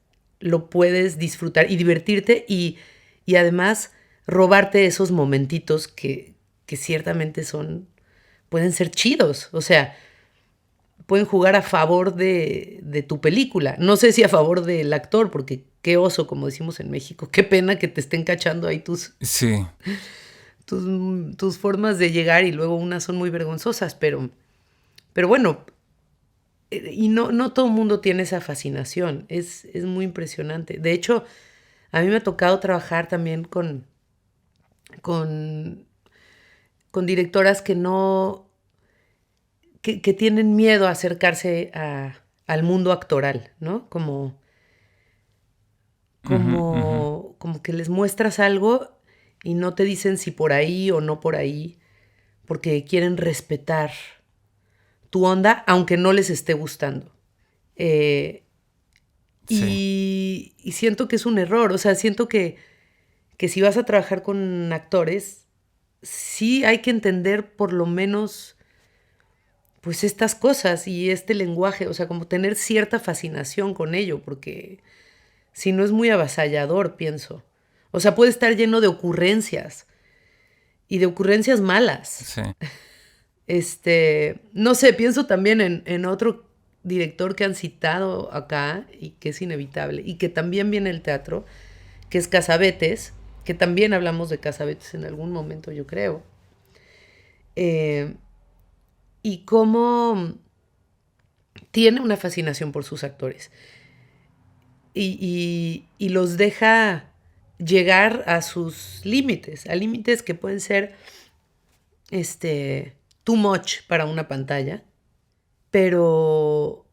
lo puedes disfrutar y divertirte y además robarte esos momentitos que ciertamente pueden ser chidos. O sea, pueden jugar a favor de tu película. No sé si a favor del actor, porque qué oso, como decimos en México. Qué pena que te estén cachando ahí
Sí.
tus formas de llegar y luego unas son muy vergonzosas, pero bueno, y no todo el mundo tiene esa fascinación. Es muy impresionante. De hecho, a mí me ha tocado trabajar también con directoras que no... Que tienen miedo a acercarse al mundo actoral, ¿no? Como que les muestras algo y no te dicen si por ahí o no por ahí, porque quieren respetar tu onda, aunque no les esté gustando.
Sí.
Y siento que es un error. O sea, siento que si vas a trabajar con actores, sí hay que entender por lo menos pues estas cosas y este lenguaje, o sea, como tener cierta fascinación con ello, porque si no es muy avasallador, pienso. O sea, puede estar lleno de ocurrencias y de ocurrencias malas.
Sí.
No sé, pienso también en otro director que han citado acá y que es inevitable y que también viene el teatro, que es Cassavetes, que también hablamos de Cassavetes en algún momento, yo creo. Y cómo tiene una fascinación por sus actores y los deja llegar a sus límites, a límites que pueden ser too much para una pantalla, pero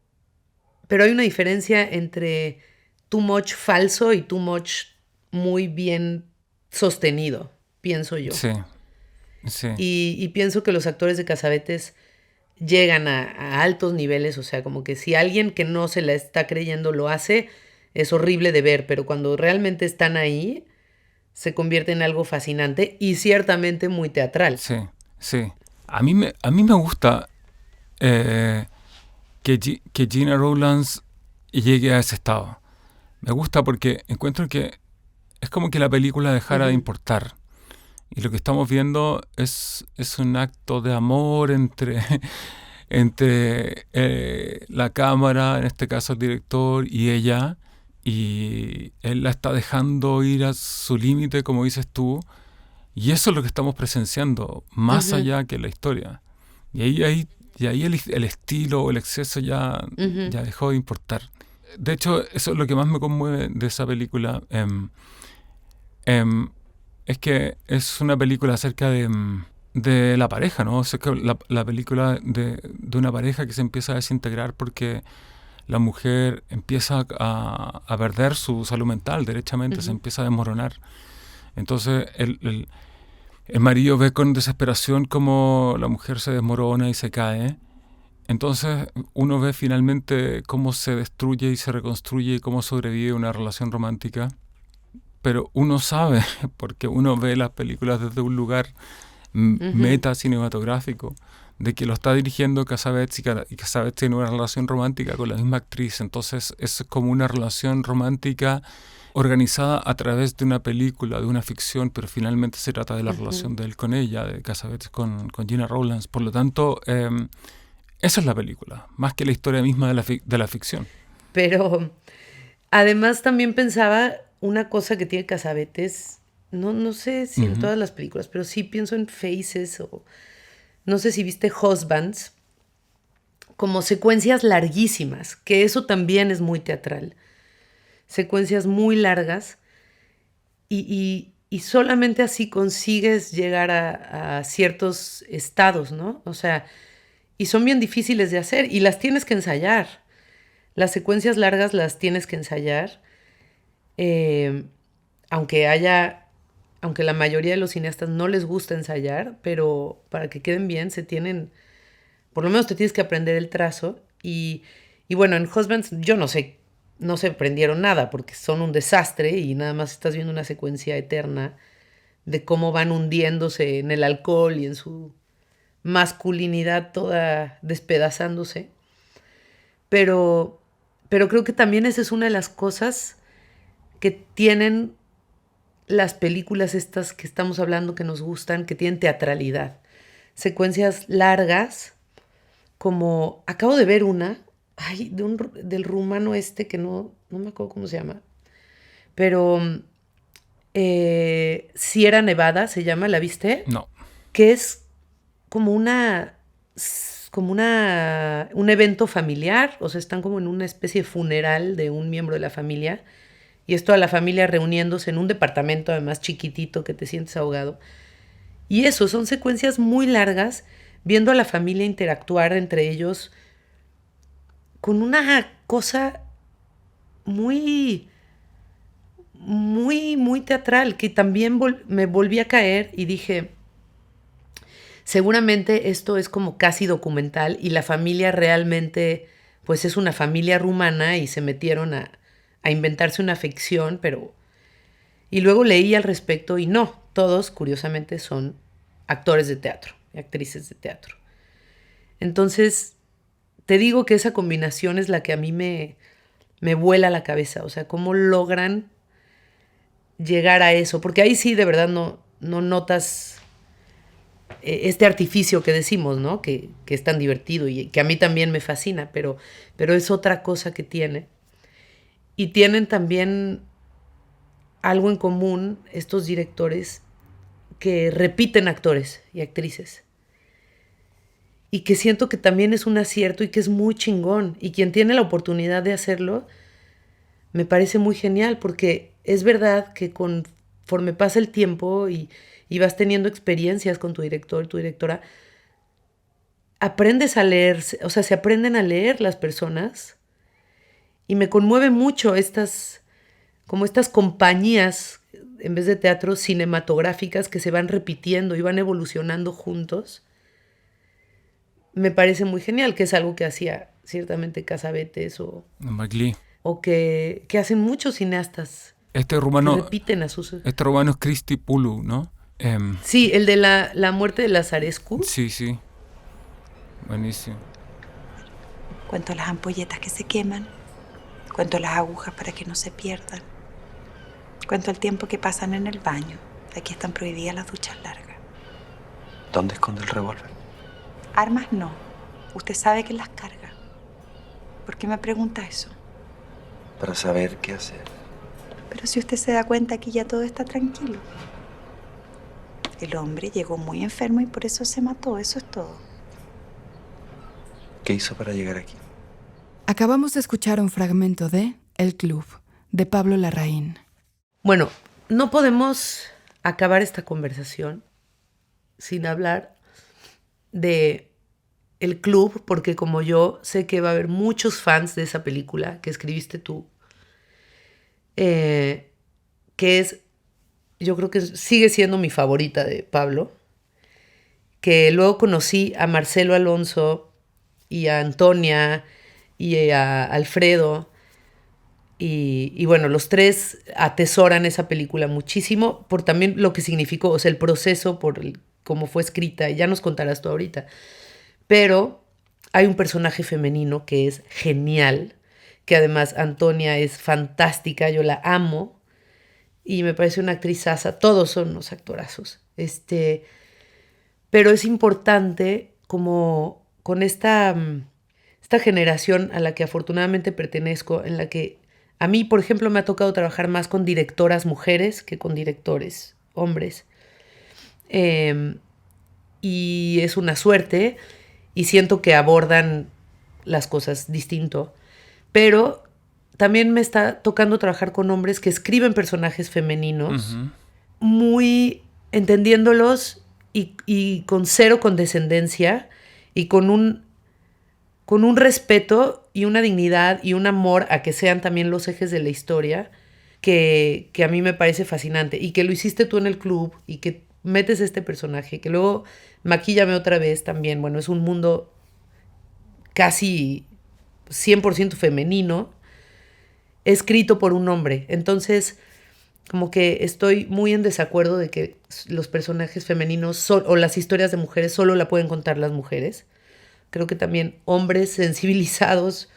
hay una diferencia entre too much falso y too much muy bien sostenido, pienso yo.
Sí. Sí.
Y pienso que los actores de Cassavetes llegan a altos niveles, o sea, como que si alguien que no se la está creyendo lo hace, es horrible de ver, pero cuando realmente están ahí, se convierte en algo fascinante y ciertamente muy teatral.
Sí, sí. A mí me gusta que Gina Rowlands llegue a ese estado. Me gusta porque encuentro que es como que la película dejara de importar. Y lo que estamos viendo es un acto de amor entre la cámara, en este caso el director, y ella. Y él la está dejando ir a su límite, como dices tú. Y eso es lo que estamos presenciando, más allá que la historia. Y ahí el estilo o el exceso ya dejó de importar. De hecho, eso es lo que más me conmueve de esa película. Es que es una película acerca de la pareja, ¿no? O sea, que la película de una pareja que se empieza a desintegrar porque la mujer empieza a perder su salud mental, derechamente, se empieza a desmoronar. Entonces el marido ve con desesperación cómo la mujer se desmorona y se cae. Entonces uno ve finalmente cómo se destruye y se reconstruye y cómo sobrevive una relación romántica. Pero uno sabe, porque uno ve las películas desde un lugar meta cinematográfico, de que lo está dirigiendo Cassavetes y Cassavetes tiene una relación romántica con la misma actriz. Entonces es como una relación romántica organizada a través de una película, de una ficción, pero finalmente se trata de la relación de él con ella, de Cassavetes con Gina Rowlands. Por lo tanto, esa es la película, más que la historia misma de la ficción.
Pero además también pensaba una cosa que tiene Cassavetes, no sé si en todas las películas, pero sí pienso en Faces o no sé si viste Husbands, como secuencias larguísimas, que eso también es muy teatral. Secuencias muy largas y solamente así consigues llegar a ciertos estados, ¿no? O sea, y son bien difíciles de hacer y las tienes que ensayar. Las secuencias largas las tienes que ensayar. Aunque la mayoría de los cineastas no les gusta ensayar, pero para que queden bien por lo menos te tienes que aprender el trazo y bueno, en Husbands yo no sé, no se aprendieron nada porque son un desastre y nada más estás viendo una secuencia eterna de cómo van hundiéndose en el alcohol y en su masculinidad toda despedazándose. Pero creo que también esa es una de las cosas que tienen las películas estas que estamos hablando que nos gustan, que tienen teatralidad. Secuencias largas, como acabo de ver una, del rumano que no me acuerdo cómo se llama, pero Sierra Nevada se llama, ¿la viste?
No.
Que es como un evento familiar, o sea, están como en una especie de funeral de un miembro de la familia, y es toda la familia reuniéndose en un departamento además chiquitito que te sientes ahogado. Y eso, son secuencias muy largas, viendo a la familia interactuar entre ellos con una cosa muy, muy, muy teatral, que también me volví a caer y dije, seguramente esto es como casi documental y la familia realmente, pues es una familia rumana y se metieron a inventarse una ficción, pero... Y luego leí al respecto y no, todos, curiosamente, son actores de teatro y actrices de teatro. Entonces, te digo que esa combinación es la que a mí me vuela la cabeza. O sea, cómo logran llegar a eso. Porque ahí sí, de verdad, no notas este artificio que decimos, ¿no? Que es tan divertido y que a mí también me fascina, pero es otra cosa que tiene. Y tienen también algo en común estos directores que repiten actores y actrices. Y que siento que también es un acierto y que es muy chingón. Y quien tiene la oportunidad de hacerlo, me parece muy genial, porque es verdad que conforme pasa el tiempo y vas teniendo experiencias con tu director, tu directora, aprendes a leer, o sea, se aprenden a leer las personas. Y me conmueve mucho estas compañías, en vez de teatro, cinematográficas que se van repitiendo y van evolucionando juntos. Me parece muy genial, que es algo que hacía ciertamente Cassavetes o
Magli.
O que hacen muchos cineastas.
Este rumano,
que repiten a sus...
Este rumano es Cristi Pulu, ¿no?
Sí, el de la muerte de Lazarescu.
Sí. Buenísimo.
Cuento las ampolletas que se queman. Cuento las agujas para que no se pierdan. Cuento el tiempo que pasan en el baño. Aquí están prohibidas las duchas largas.
¿Dónde esconde el revólver?
Armas no. Usted sabe que las carga. ¿Por qué me pregunta eso?
Para saber qué hacer.
Pero si usted se da cuenta, aquí ya todo está tranquilo. El hombre llegó muy enfermo y por eso se mató. Eso es todo.
¿Qué hizo para llegar aquí?
Acabamos de escuchar un fragmento de El Club, de Pablo Larraín.
Bueno, no podemos acabar esta conversación sin hablar de El Club, porque como yo sé que va a haber muchos fans de esa película que escribiste tú, que es, yo creo que sigue siendo mi favorita de Pablo, que luego conocí a Marcelo Alonso y a Antonia y a Alfredo, y bueno, los tres atesoran esa película muchísimo por también lo que significó, o sea, el proceso por cómo fue escrita, y ya nos contarás tú ahorita. Pero hay un personaje femenino que es genial, que además Antonia es fantástica, yo la amo, y me parece una actrizaza, todos son unos actorazos. Pero es importante como con esta generación a la que afortunadamente pertenezco, en la que a mí, por ejemplo, me ha tocado trabajar más con directoras mujeres que con directores hombres. Y es una suerte, y siento que abordan las cosas distinto. Pero también me está tocando trabajar con hombres que escriben personajes femeninos, muy entendiéndolos y con cero condescendencia y con un respeto y una dignidad y un amor a que sean también los ejes de la historia que a mí me parece fascinante. Y que lo hiciste tú en El Club y que metes este personaje, que luego Maquíllame otra vez también. Bueno, es un mundo casi 100% femenino, escrito por un hombre. Entonces, como que estoy muy en desacuerdo de que los personajes femeninos o las historias de mujeres solo la pueden contar las mujeres. Creo que también hombres sensibilizados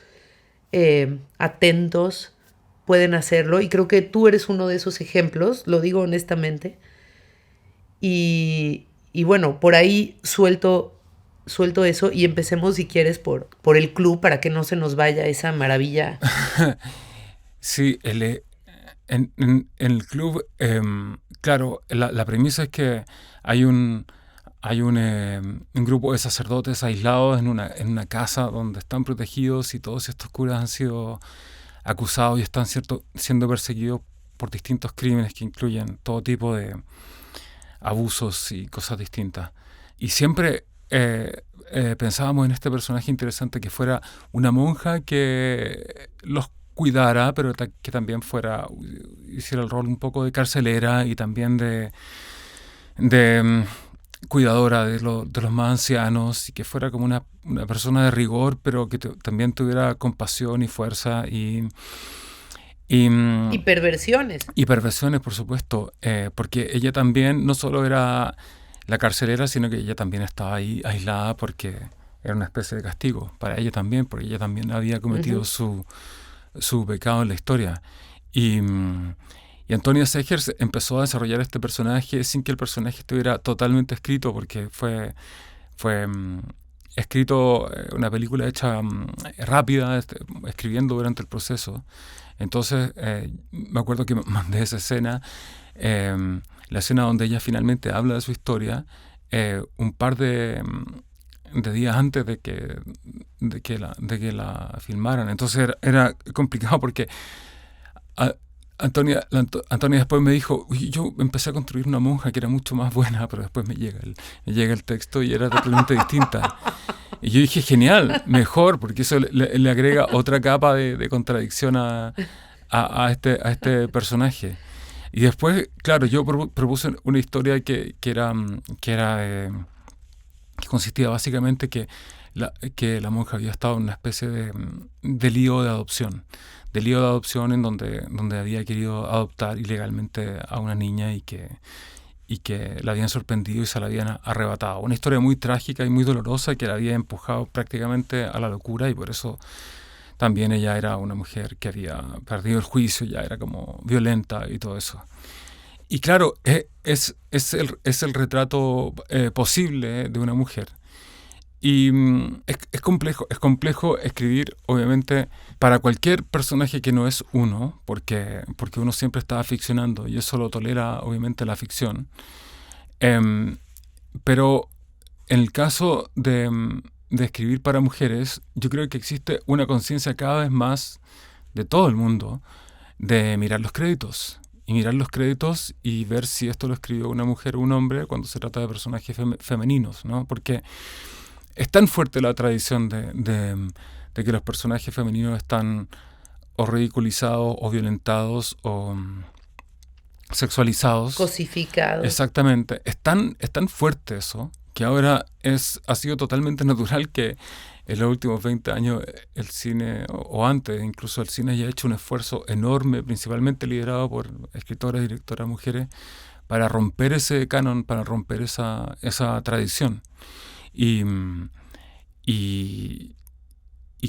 atentos pueden hacerlo, y creo que tú eres uno de esos ejemplos, lo digo honestamente. Y bueno, por ahí suelto eso y empecemos, si quieres, por el club, para que no se nos vaya esa maravilla.
Sí, en el club, claro, la premisa es que hay un grupo de sacerdotes aislados en una casa donde están protegidos, y todos estos curas han sido acusados y están siendo perseguidos por distintos crímenes que incluyen todo tipo de abusos y cosas distintas. Y siempre pensábamos en este personaje interesante, que fuera una monja que los cuidara, pero que también hiciera el rol un poco de carcelera y también de cuidadora de los más ancianos, y que fuera como una persona de rigor, pero que también tuviera compasión y fuerza y
perversiones.
Y perversiones, por supuesto, porque ella también no solo era la carcelera, sino que ella también estaba ahí aislada porque era una especie de castigo para ella también, porque ella también había cometido su pecado en la historia. Y Antonia Segers empezó a desarrollar este personaje sin que el personaje estuviera totalmente escrito, porque fue escrito una película hecha rápida, escribiendo durante el proceso. Entonces me acuerdo que mandé esa escena, la escena donde ella finalmente habla de su historia, un par de días antes de que la filmaran. Entonces era complicado porque Antonia después me dijo, yo empecé a construir una monja que era mucho más buena, pero después me llega el texto y era totalmente distinta. Y yo dije, genial, mejor, porque eso le agrega otra capa de contradicción a este personaje. Y después, claro, yo propuse una historia que consistía básicamente que la monja había estado en una especie de lío de adopción. En donde había querido adoptar ilegalmente a una niña y que la habían sorprendido y se la habían arrebatado. Una historia muy trágica y muy dolorosa que la había empujado prácticamente a la locura, y por eso también ella era una mujer que había perdido el juicio, ya era como violenta y todo eso. Y claro, es el retrato posible de una mujer. Y es complejo escribir, obviamente, para cualquier personaje que no es uno, porque uno siempre está ficcionando y eso lo tolera, obviamente, la ficción. Pero en el caso de escribir para mujeres, yo creo que existe una conciencia cada vez más de todo el mundo de mirar los créditos. Y mirar los créditos y ver si esto lo escribió una mujer o un hombre cuando se trata de personajes femeninos, ¿no? Porque es tan fuerte la tradición de que los personajes femeninos están o ridiculizados o violentados o sexualizados.
Cosificados.
Exactamente. Es tan fuerte eso que ahora ha sido totalmente natural que en los últimos 20 años el cine, o antes incluso el cine, haya hecho un esfuerzo enorme, principalmente liderado por escritoras y directoras mujeres, para romper ese canon, para romper esa tradición. Y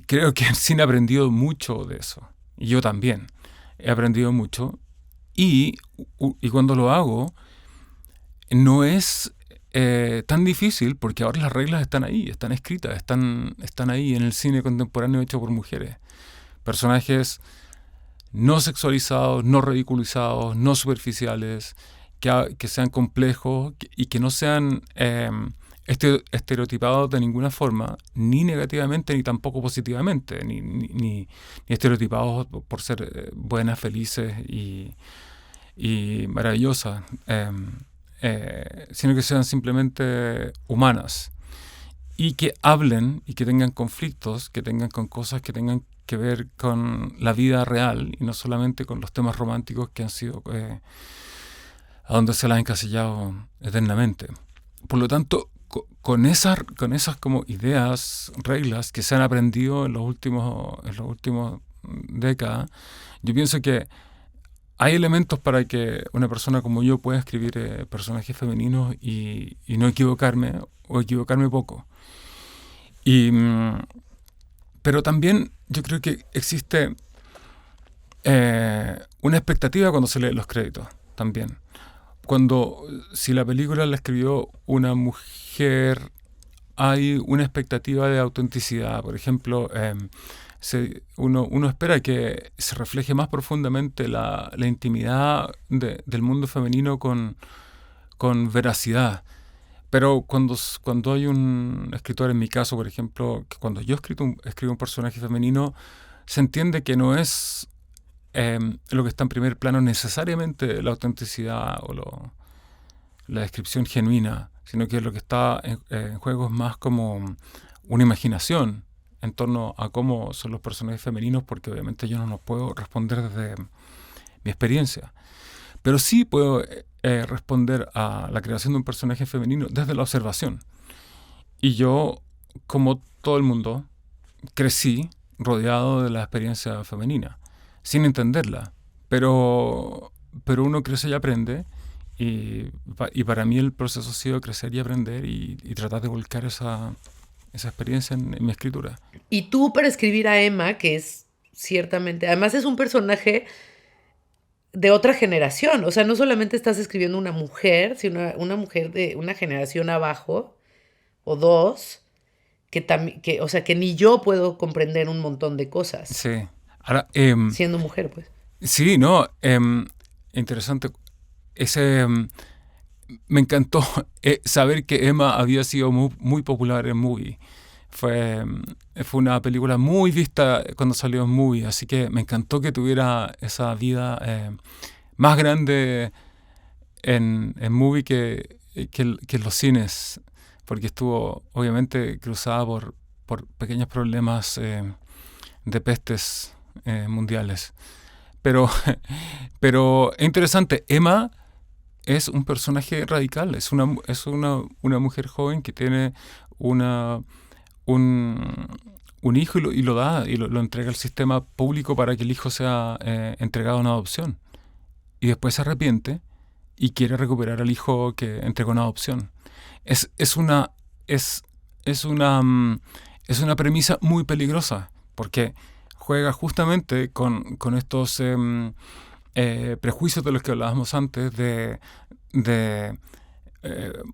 creo que el cine ha aprendido mucho de eso. Y yo también he aprendido mucho. Y cuando lo hago, no es tan difícil, porque ahora las reglas están ahí, están escritas, están ahí en el cine contemporáneo hecho por mujeres. Personajes no sexualizados, no ridiculizados, no superficiales, que sean complejos y que no sean estereotipados de ninguna forma, ni negativamente ni tampoco positivamente, ni estereotipados por ser buenas, felices y maravillosas, sino que sean simplemente humanas y que hablen y que tengan conflictos, que tengan con cosas que tengan que ver con la vida real y no solamente con los temas románticos que han sido a donde se las ha encasillado eternamente. Por lo tanto, con esas como ideas, reglas que se han aprendido en los últimos décadas, yo pienso que hay elementos para que una persona como yo pueda escribir personajes femeninos y no equivocarme o equivocarme poco. Pero también yo creo que existe una expectativa cuando se leen los créditos también. Si la película la escribió una mujer, hay una expectativa de autenticidad. Por ejemplo, uno espera que se refleje más profundamente la intimidad del mundo femenino con veracidad. Pero cuando hay un escritor, en mi caso, por ejemplo, que cuando yo escribo un personaje femenino, se entiende que no es lo que está en primer plano necesariamente la autenticidad o la descripción genuina, sino que lo que está en juego es más como una imaginación en torno a cómo son los personajes femeninos, porque obviamente yo no los puedo responder desde mi experiencia. Pero sí puedo responder a la creación de un personaje femenino desde la observación. Y yo, como todo el mundo, crecí rodeado de la experiencia femenina, sin entenderla. Pero uno crece y aprende, y para mí el proceso ha sido crecer y aprender y tratar de volcar esa experiencia en mi escritura.
Y tú, para escribir a Emma, que es ciertamente, además es un personaje de otra generación, o sea, no solamente estás escribiendo una mujer, sino una mujer de una generación abajo, o dos, o sea, que ni yo puedo comprender un montón de cosas.
Sí. Ahora,
siendo mujer, pues.
Sí, no, interesante. Me encantó saber que Emma había sido muy popular en Movie. Fue una película muy vista cuando salió en Movie, así que me encantó que tuviera esa vida más grande en Movie que en los cines, porque estuvo obviamente cruzada por pequeños problemas de pestes mundiales. Pero es interesante, Emma es un personaje radical, es una mujer joven que tiene un hijo y lo entrega al sistema público para que el hijo sea entregado a una adopción. Y después se arrepiente y quiere recuperar al hijo que entregó en adopción. Es una premisa muy peligrosa, porque juega justamente con estos prejuicios de los que hablábamos antes, de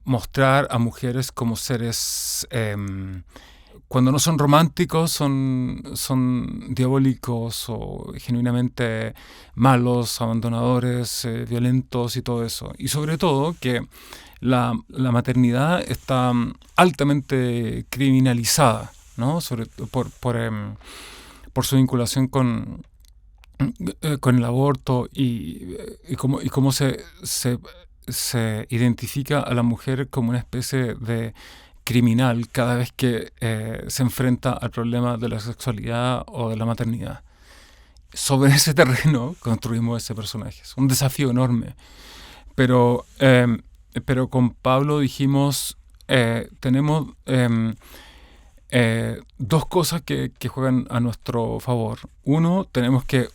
mostrar a mujeres como seres, cuando no son románticos, son diabólicos o genuinamente malos, abandonadores, violentos y todo eso. Y sobre todo que la maternidad está altamente criminalizada, ¿no? Por su vinculación con el aborto y cómo se identifica a la mujer como una especie de criminal cada vez que se enfrenta al problema de la sexualidad o de la maternidad. Sobre ese terreno construimos ese personaje. Es un desafío enorme. Pero con Pablo dijimos, tenemos dos cosas que juegan a nuestro favor. Uno, tenemos que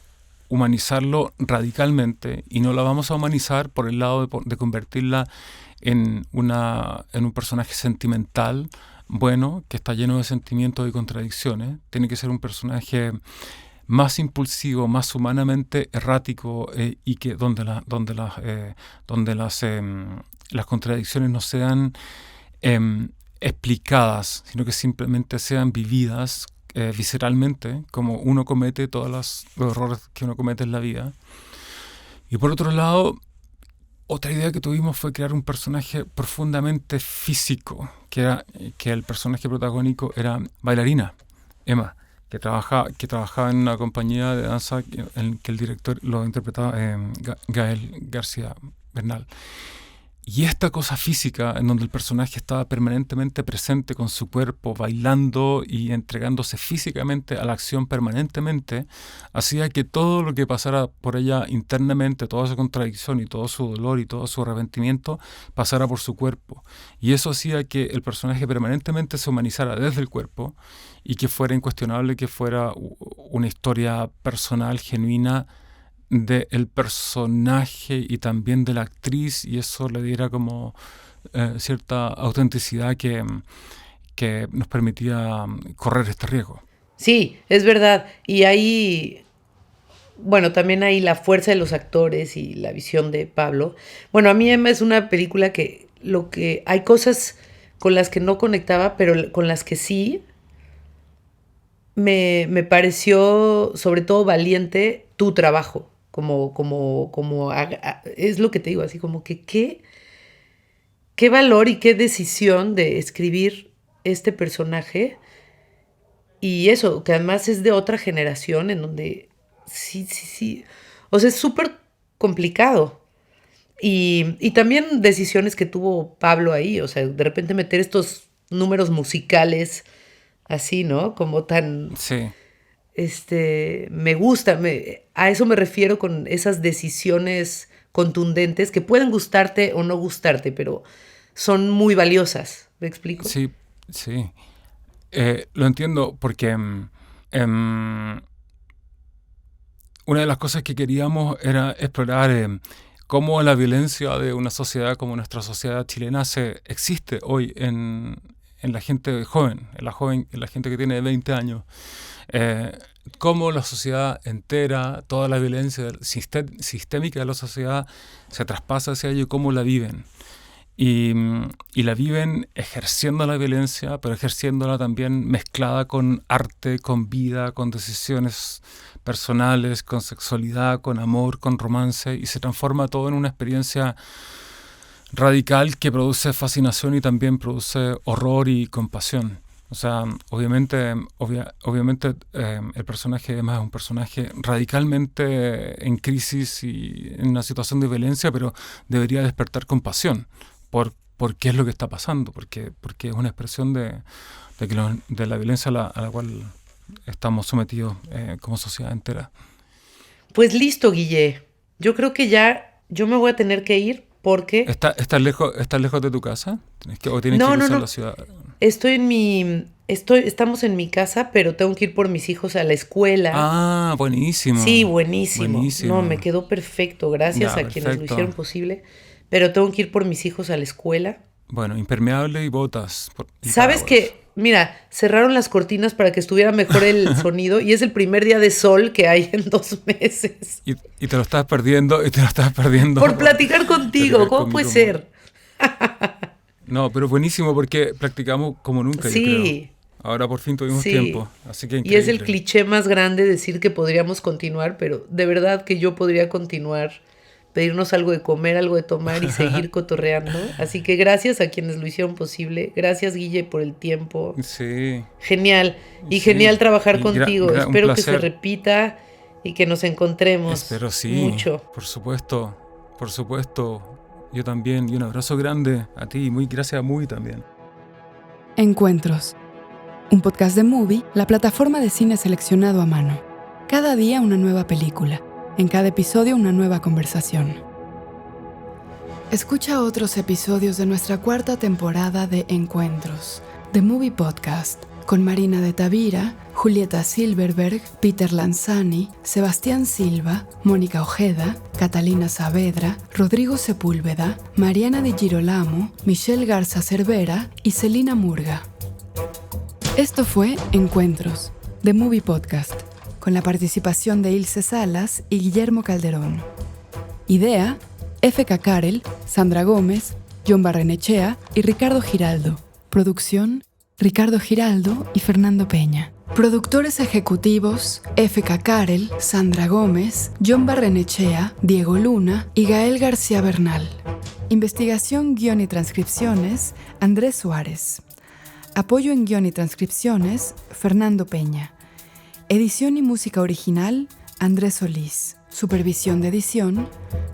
humanizarlo radicalmente, y no la vamos a humanizar por el lado de convertirla en un personaje sentimental, bueno, que está lleno de sentimientos y contradicciones. Tiene que ser un personaje más impulsivo, más humanamente errático, y que donde las contradicciones no sean explicadas, sino que simplemente sean vividas visceralmente, como uno comete todos los errores que uno comete en la vida. Y por otro lado, otra idea que tuvimos fue crear un personaje profundamente físico, que el personaje protagónico era bailarina, Emma, que trabajaba en una compañía de danza en que el director lo interpretaba Gael García Bernal. Y esta cosa física, en donde el personaje estaba permanentemente presente con su cuerpo, bailando y entregándose físicamente a la acción permanentemente, hacía que todo lo que pasara por ella internamente, toda su contradicción y todo su dolor y todo su arrepentimiento, pasara por su cuerpo. Y eso hacía que el personaje permanentemente se humanizara desde el cuerpo, y que fuera incuestionable que fuera una historia personal, genuina, del personaje y también de la actriz, y eso le diera como cierta autenticidad que nos permitía correr este riesgo.
Sí, es verdad. Y ahí, bueno, también hay la fuerza de los actores y la visión de Pablo. Bueno, a mí Emma es una película que hay cosas con las que no conectaba, pero con las que sí me pareció sobre todo valiente tu trabajo. Es lo que te digo, así como que qué valor y qué decisión de escribir este personaje. Y eso, que además es de otra generación en donde sí. O sea, es súper complicado. Y también decisiones que tuvo Pablo ahí. O sea, de repente meter estos números musicales así, ¿no? Como tan...
Sí.
Me gusta. A eso me refiero con esas decisiones contundentes que pueden gustarte o no gustarte, pero son muy valiosas. ¿Me explico?
Sí. Lo entiendo porque una de las cosas que queríamos era explorar cómo la violencia de una sociedad como nuestra sociedad chilena existe hoy en la gente joven, en la gente que tiene 20 años. Cómo la sociedad entera, toda la violencia sistémica de la sociedad se traspasa hacia ello y cómo la viven. Y la viven ejerciendo la violencia, pero ejerciéndola también mezclada con arte, con vida, con decisiones personales, con sexualidad, con amor, con romance, y se transforma todo en una experiencia radical que produce fascinación y también produce horror y compasión. O sea, obviamente el personaje además es un personaje radicalmente en crisis y en una situación de violencia, pero debería despertar compasión por qué es lo que está pasando, porque es una expresión de la violencia a la cual estamos sometidos como sociedad entera.
Pues listo, Guille. Yo creo que ya yo me voy a tener que ir porque...
¿Estás lejos de tu casa? ¿O tienes que cruzar la ciudad?
Estamos en mi casa, pero tengo que ir por mis hijos a la escuela.
Ah, buenísimo.
Sí, buenísimo. No, me quedó perfecto. Gracias a quienes lo hicieron posible. Pero tengo que ir por mis hijos a la escuela.
Bueno, impermeable y botas.
¿Sabes qué? Mira, cerraron las cortinas para que estuviera mejor el sonido y es el primer día de sol que hay en 2 meses.
Y te lo estás perdiendo,
Por platicar contigo, ¿cómo puede ser?
No, pero buenísimo porque practicamos como nunca,
sí.
Yo creo. Ahora por fin tuvimos tiempo, así que increíble.
Y es el cliché más grande decir que podríamos continuar, pero de verdad que yo podría continuar, pedirnos algo de comer, algo de tomar y seguir cotorreando. Así que gracias a quienes lo hicieron posible. Gracias, Guille, por el tiempo.
Sí.
Genial. Y genial trabajar contigo. Espero que se repita y que nos encontremos.
Espero sí.
Mucho.
Por supuesto. Yo también. Y un abrazo grande a ti. Muy gracias a Movie también.
Encuentros. Un podcast de Movie, la plataforma de cine seleccionado a mano. Cada día una nueva película. En cada episodio una nueva conversación. Escucha otros episodios de nuestra 4ª temporada de Encuentros, The Movie Podcast, con Marina de Tavira, Julieta Silverberg, Peter Lanzani, Sebastián Silva, Mónica Ojeda, Catalina Saavedra, Rodrigo Sepúlveda, Mariana Di Girolamo, Michelle Garza Cervera y Celina Murga. Esto fue Encuentros, The Movie Podcast, con la participación de Ilse Salas y Guillermo Calderón. Idea, F.K. Karel, Sandra Gómez, John Barrenechea y Ricardo Giraldo. Producción, Ricardo Giraldo y Fernando Peña. Productores ejecutivos, F.K. Karel, Sandra Gómez, John Barrenechea, Diego Luna y Gael García Bernal. Investigación, guión y transcripciones, Andrés Suárez. Apoyo en guión y transcripciones, Fernando Peña. Edición y música original, Andrés Solís. Supervisión de edición,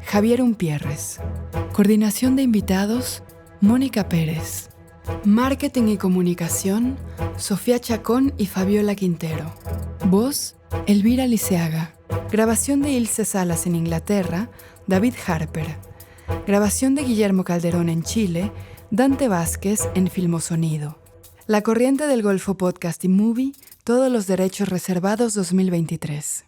Javier Umpierres. Coordinación de invitados, Mónica Pérez. Marketing y comunicación, Sofía Chacón y Fabiola Quintero. Voz, Elvira Liceaga. Grabación de Ilse Salas en Inglaterra, David Harper. Grabación de Guillermo Calderón en Chile, Dante Vázquez en Filmosonido. La Corriente del Golfo Podcast y Movie, todos los derechos reservados 2023.